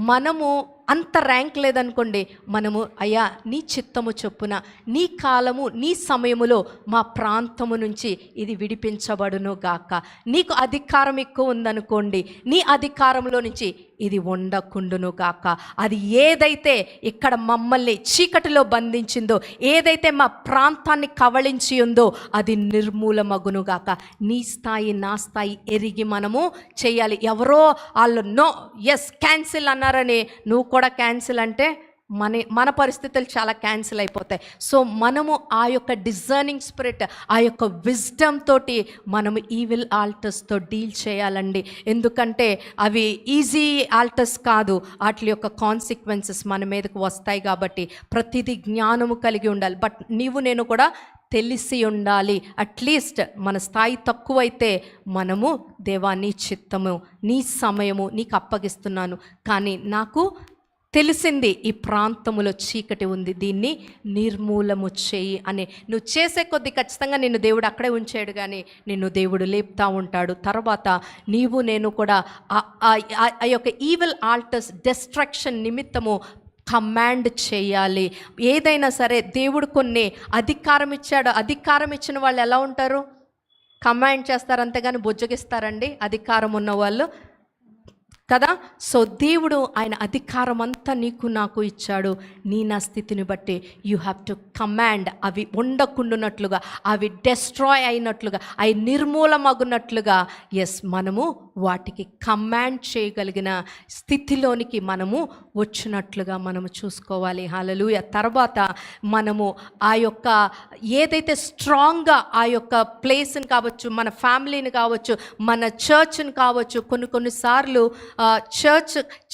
A: మనము అంత ర్యాంక్ లేదనుకోండి, మనము అయ్యా నీ చిత్తము చొప్పున నీ కాలము నీ సమయములో మా ప్రాంతము నుంచి ఇది విడిపించబడును గాక. నీకు అధికారం ఎక్కువ ఉందనుకోండి, నీ అధికారంలో నుంచి ఇది ఉండకుండును గాక. అది ఏదైతే ఇక్కడ మమ్మల్ని చీకటిలో బంధించిందో, ఏదైతే మా ప్రాంతాన్ని కవళించి ఉందో అది నిర్మూలమగును గాక. నీ స్థాయి నా స్థాయి ఎరిగి మనము చేయాలి. ఎవరో వాళ్ళు నో క్యాన్సిల్ అన్నారని నువ్వు కూడా క్యాన్సిల్ అంటే మన పరిస్థితులు చాలా క్యాన్సిల్ అయిపోతాయి. సో మనము ఆ యొక్క డిజర్నింగ్ స్పిరిట్, ఆ యొక్క విజ్డమ్ తోటి మనము ఈవిల్ ఆల్టర్స్తో డీల్ చేయాలండి. ఎందుకంటే అవి ఈజీ ఆల్టర్స్ కాదు, వాటి యొక్క కాన్సిక్వెన్సెస్ మన మీదకు వస్తాయి. కాబట్టి ప్రతిదీ జ్ఞానము కలిగి ఉండాలి. బట్ నీవు నేను కూడా తెలిసి ఉండాలి. అట్లీస్ట్ మన స్థాయి తక్కువైతే మనము దేవా నీ చిత్తము నీ సమయము నీకు అప్పగిస్తున్నాను, కానీ నాకు తెలిసింది ఈ ప్రాంతములో చీకటి ఉంది, దీన్ని నిర్మూలము చేయి అని. నువ్వు చేసే కొద్దీ ఖచ్చితంగా నిన్ను దేవుడు అక్కడే ఉంచాడు, కానీ నిన్ను దేవుడు లేపుతూ ఉంటాడు. తర్వాత నీవు నేను కూడా ఆ యొక్క ఈవిల్ ఆల్టర్స్ డిస్ట్రక్షన్ నిమిత్తము కమాండ్ చేయాలి. ఏదైనా సరే దేవుడు కొన్ని అధికారం ఇచ్చాడు. అధికారం ఇచ్చిన వాళ్ళు ఎలా ఉంటారు? కమాండ్ చేస్తారు, అంతేగాని బుజ్జగిస్తారండి అధికారం ఉన్న వాళ్ళు కదా. సో దేవుడు ఆయన అధికారం అంతా నీకు నాకు ఇచ్చాడు. నీ నా స్థితిని బట్టి యూ హ్యావ్ టు కమాండ్. అవి ఉండకుండానట్లుగా, అవి డెస్ట్రాయ్ అయినట్లుగా, అవి నిర్మూలమగునట్లుగా మనము వాటికి కమాండ్ చేయగలిగిన స్థితిలోనికి మనము వచ్చినట్లుగా మనము చూసుకోవాలి. హల్లెలూయా. తర్వాత మనము ఆ యొక్క ఏదైతే స్ట్రాంగ్గా ఆ యొక్క ప్లేస్ని కావచ్చు, మన ఫ్యామిలీని కావచ్చు, మన చర్చ్ని కావచ్చు, కొన్నిసార్లు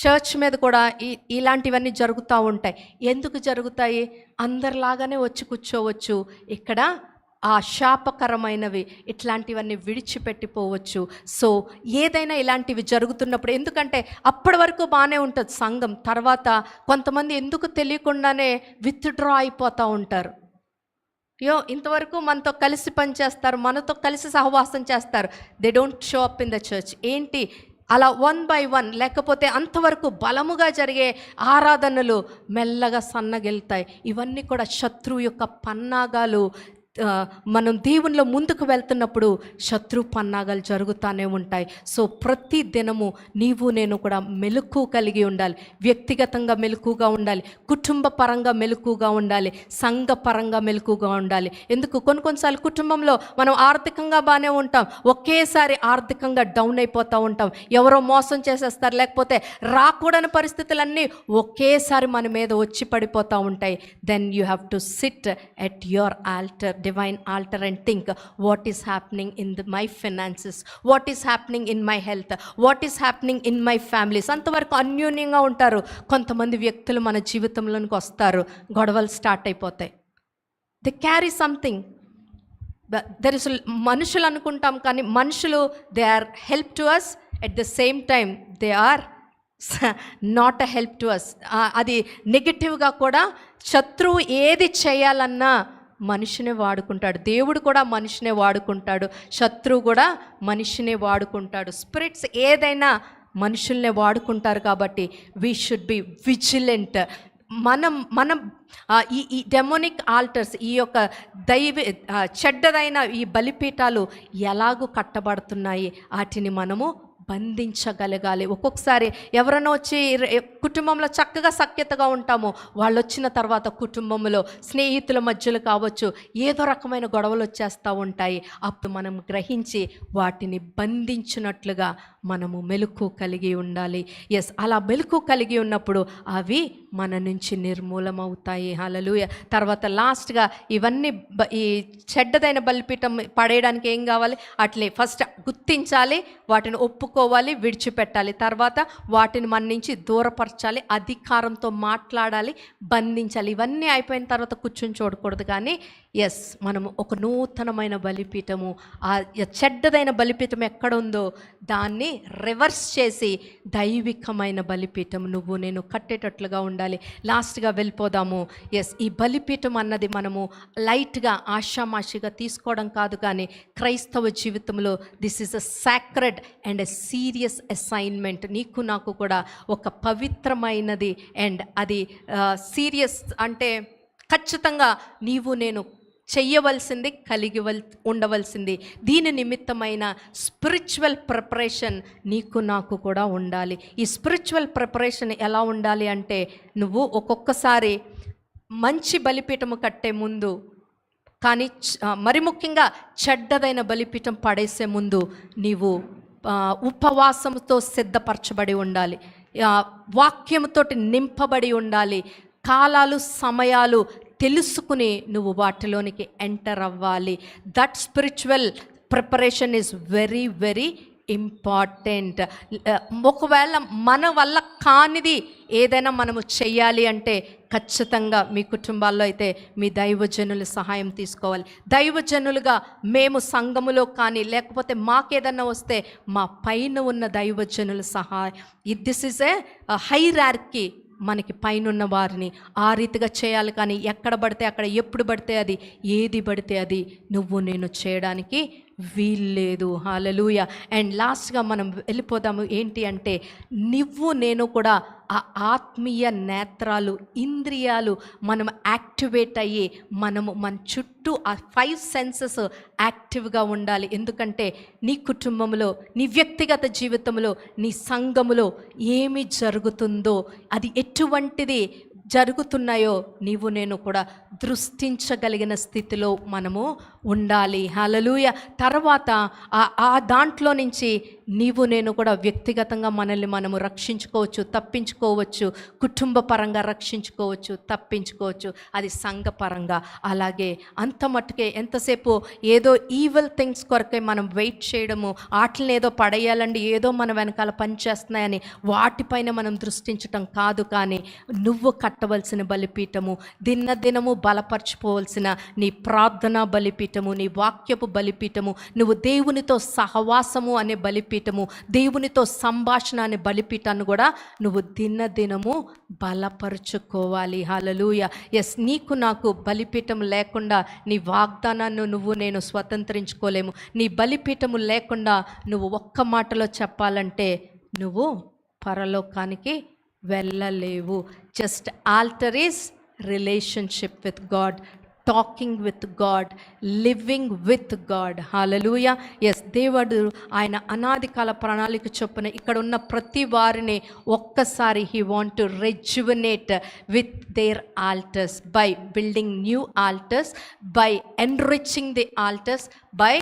A: చర్చ్ మీద కూడా ఇలాంటివన్నీ జరుగుతూ ఉంటాయి. ఎందుకు జరుగుతాయి? అందరిలాగానే వచ్చి కూర్చోవచ్చు, ఇక్కడ ఆ శాపకరమైనవి ఇట్లాంటివన్నీ విడిచిపెట్టిపోవచ్చు. సో ఏదైనా ఇలాంటివి జరుగుతున్నప్పుడు, ఎందుకంటే అప్పటి వరకు బాగానే ఉంటుంది సంఘం, తర్వాత కొంతమంది ఎందుకు తెలియకుండానే విత్డ్రా అయిపోతూ ఉంటారు. ఇంతవరకు మనతో కలిసి పనిచేస్తారు, మనతో కలిసి సహవాసం చేస్తారు, they don't show up in the church. ఏంటి అలా 1 by 1 లేకపోతే అంతవరకు బలముగా జరిగే ఆరాధనలు మెల్లగా సన్నగిలుతాయి. ఇవన్నీ కూడా శత్రువు యొక్క పన్నాగాలు. మనం దేవునిలో ముందుకు వెళ్తున్నప్పుడు శత్రు పన్నాగాలు జరుగుతూనే ఉంటాయి. సో ప్రతి దినము నీవు నేను కూడా మెలకువ కలిగి ఉండాలి. వ్యక్తిగతంగా మెలకువగా ఉండాలి, కుటుంబ పరంగా మెలకువగా ఉండాలి, సంఘ పరంగా మెలకువగా ఉండాలి. ఎందుకు? కొన్నిసార్లు కుటుంబంలో మనం ఆర్థికంగా బాగానే ఉంటాం, ఒకేసారి ఆర్థికంగా డౌన్ అయిపోతూ ఉంటాం. ఎవరో మోసం చేసేస్తారు, లేకపోతే రాకూడని పరిస్థితులన్నీ ఒకేసారి మన మీద వచ్చి పడిపోతూ ఉంటాయి. Then you have to sit at your altar, divine altar, and think what is happening in my finances, what is happening in my health, what is happening in my families. అంతవరకు అన్యోన్యంగా ఉంటారు. కొంతమంది వ్యక్తులు మన జీవితంలోనికి వస్తారు, గొడవలు స్టార్ట్ అయిపోతాయి. They carry something. There is మనుషులు అనుకుంటాం, కానీ మనుషులు they are help to us, at the same time they are not a help to us. అది నెగిటివ్గా కూడా. శత్రువు ఏది చేయాలన్నా మనిషినే వాడుకుంటాడు. దేవుడు కూడా మనిషినే వాడుకుంటాడు, శత్రువు కూడా మనిషినే వాడుకుంటాడు. స్పిరిట్స్ ఏదైనా మనుషుల్నే వాడుకుంటారు. కాబట్టి వీ షుడ్ బి విజిలెంట్. మనం ఈ డెమోనిక్ ఆల్టర్స్, ఈ యొక్క చెడ్డదైన ఈ బలిపీఠాలు ఎలాగూ కట్టబడుతున్నాయి, వాటిని మనము బంధించగలగాలి. ఒక్కొక్కసారి ఎవరైనా వచ్చి కుటుంబంలో చక్కగా సఖ్యతగా ఉంటాము, వాళ్ళు వచ్చిన తర్వాత కుటుంబంలో స్నేహితుల మధ్యలో కావచ్చు ఏదో రకమైన గొడవలు వచ్చేస్తూ ఉంటాయి. అప్పుడు మనం గ్రహించి వాటిని బంధించినట్లుగా మనము మెలకు కలిగి ఉండాలి. అలా మెలకు కలిగి ఉన్నప్పుడు అవి మన నుంచి నిర్మూలమవుతాయి. హల్లెలూయా. తర్వాత లాస్ట్గా ఇవన్నీ ఈ చెడ్డదైన బలిపీఠం పడేయడానికి ఏం కావాలి? అట్లే ఫస్ట్ గుర్తించాలి, వాటిని ఒప్పుకోవాలి, విడిచిపెట్టాలి. తర్వాత వాటిని మన నుంచి దూరపరచాలి, అధికారంతో మాట్లాడాలి, బంధించాలి. ఇవన్నీ అయిపోయిన తర్వాత కూర్చొని చూడకూడదు. కానీ మనము ఒక నూతనమైన బలిపీఠము, ఆ చెడ్డదైన బలిపీఠం ఎక్కడ ఉందో దాన్ని రివర్స్ చేసి దైవికమైన బలిపీఠం నువ్వు నేను కట్టేటట్లుగా ఉండాలి. లాస్ట్గా వెళ్ళిపోదాము. ఈ బలిపీఠం అన్నది మనము లైట్గా ఆషామాషిగా తీసుకోవడం కాదు, కానీ క్రైస్తవ జీవితంలో this is a sacred and a serious assignment. నీకు నాకు కూడా ఒక పవిత్రమైనది, అండ్ అది సీరియస్ అంటే ఖచ్చితంగా నీవు నేను చెయ్యవలసింది, కలిగి ఉండవలసింది. దీని నిమిత్తమైన స్పిరిచువల్ ప్రిపరేషన్ నీకు నాకు కూడా ఉండాలి. ఈ స్పిరిచువల్ ప్రిపరేషన్ ఎలా ఉండాలి అంటే, నువ్వు ఒక్కొక్కసారి మంచి బలిపీఠము కట్టే ముందు, కానీ మరి ముఖ్యంగా చెడ్డదైన బలిపీఠం పడేసే ముందు నీవు ఉపవాసంతో సిద్ధపరచబడి ఉండాలి, వాక్యముతోటి నింపబడి ఉండాలి. కాలాలు సమయాలు తెలుసుకుని నువ్వు వాటిలోనికి ఎంటర్ అవ్వాలి. That spiritual preparation is very very important. ఒకవేళ మన వల్ల కానిది ఏదైనా మనము చెయ్యాలి అంటే ఖచ్చితంగా మీ కుటుంబాల్లో అయితే మీ దైవజనుల సహాయం తీసుకోవాలి. దైవజనులుగా మేము సంఘములో కానీ లేకపోతే మాకేదన్నా వస్తే మా పైన ఉన్న దైవజనుల సహాయం. This is a hierarchy. మనకి పైనున్న వారిని ఆ రీతిగా చేయాలి. కానీ ఎక్కడ పడితే అక్కడ, ఎప్పుడు పడితే అది, ఏది పడితే అది నువ్వు నేను చేయడానికి వీల్లేదు. హల్లెలూయా. అండ్ లాస్ట్గా మనం వెళ్ళిపోదాము. ఏంటి అంటే, నువ్వు నేను కూడా ఆ ఆత్మీయ నేత్రాలు, ఇంద్రియాలు మనం యాక్టివేట్ అయ్యి మన చుట్టూ ఆ 5 సెన్సెస్ యాక్టివ్గా ఉండాలి. ఎందుకంటే నీ కుటుంబంలో, నీ వ్యక్తిగత జీవితంలో, నీ సంఘములో ఏమి జరుగుతుందో, అది ఎటువంటిది జరుగుతున్నాయో నీవు నేను కూడా దృష్టించగలిగిన స్థితిలో మనము ఉండాలి. హల్లెలూయా. తర్వాత ఆ దాంట్లో నుంచి నీవు నేను కూడా వ్యక్తిగతంగా మనల్ని మనము రక్షించుకోవచ్చు, తప్పించుకోవచ్చు. కుటుంబ పరంగా రక్షించుకోవచ్చు, తప్పించుకోవచ్చు. అది సంఘపరంగా. అలాగే అంత మట్టుకే ఎంతసేపు ఏదో ఈవిల్ థింగ్స్ కొరకే మనం వెయిట్ చేయడము, వాటిని ఏదో పడేయాలండి, ఏదో మన వెనకాల పనిచేస్తున్నాయని వాటిపైన మనం దృష్టించటం కాదు. కానీ నువ్వు కట్టవలసిన బలిపీఠము, దినదినము బలపరచుకోవాల్సిన నీ ప్రార్థనా బలిపీఠము, నీ వాక్యపు బలిపీఠము, నువ్వు దేవునితో సహవాసము అనే బలిపీఠము, దేవునితో సంభాషణ అనే బలిపీఠాన్ని కూడా నువ్వు దినదినము బలపరుచుకోవాలి. హల్లెలూయా. ఎస్, నీకు నాకు బలిపీఠం లేకుండా నీ వాగ్దానాన్ని నువ్వు నేను స్వతంత్రించుకోలేము. నీ బలిపీఠము లేకుండా నువ్వు ఒక్క మాటలో చెప్పాలంటే నువ్వు పరలోకానికి వెళ్ళలేవు. Just altar is relationship with God, talking with God, living with God. Hallelujah. Yes, దేవుడు ఆయన అనాది కాల ప్రణాళిక చొప్పున ఇక్కడ ఉన్న ప్రతి వారిని ఒక్కసారి he want to రెజ్యువనేట్ with their altars by building new altars, by enriching the altars, by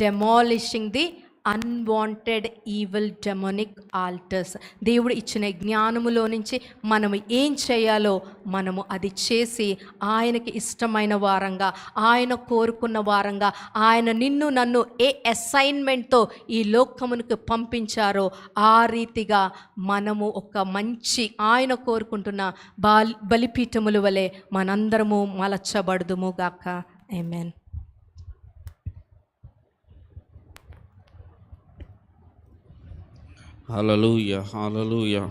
A: demolishing the unwanted evil demonic altars. దేవుడు ఇచ్చిన జ్ఞానములో నుంచి మనము ఏం చేయాలో మనము అది చేసి ఆయనకి ఇష్టమైన వారంగా, ఆయన కోరుకున్న వారంగా, ఆయన నిన్ను నన్ను ఏ అసైన్మెంట్తో ఈ లోకమునికి పంపించారో ఆ రీతిగా మనము ఒక మంచి ఆయన కోరుకుంటున్న బలిపీఠముల వలె మనందరము మలచబడుదుము గాక. ఆమేన్.
C: హల్లెలూయా, హల్లెలూయా.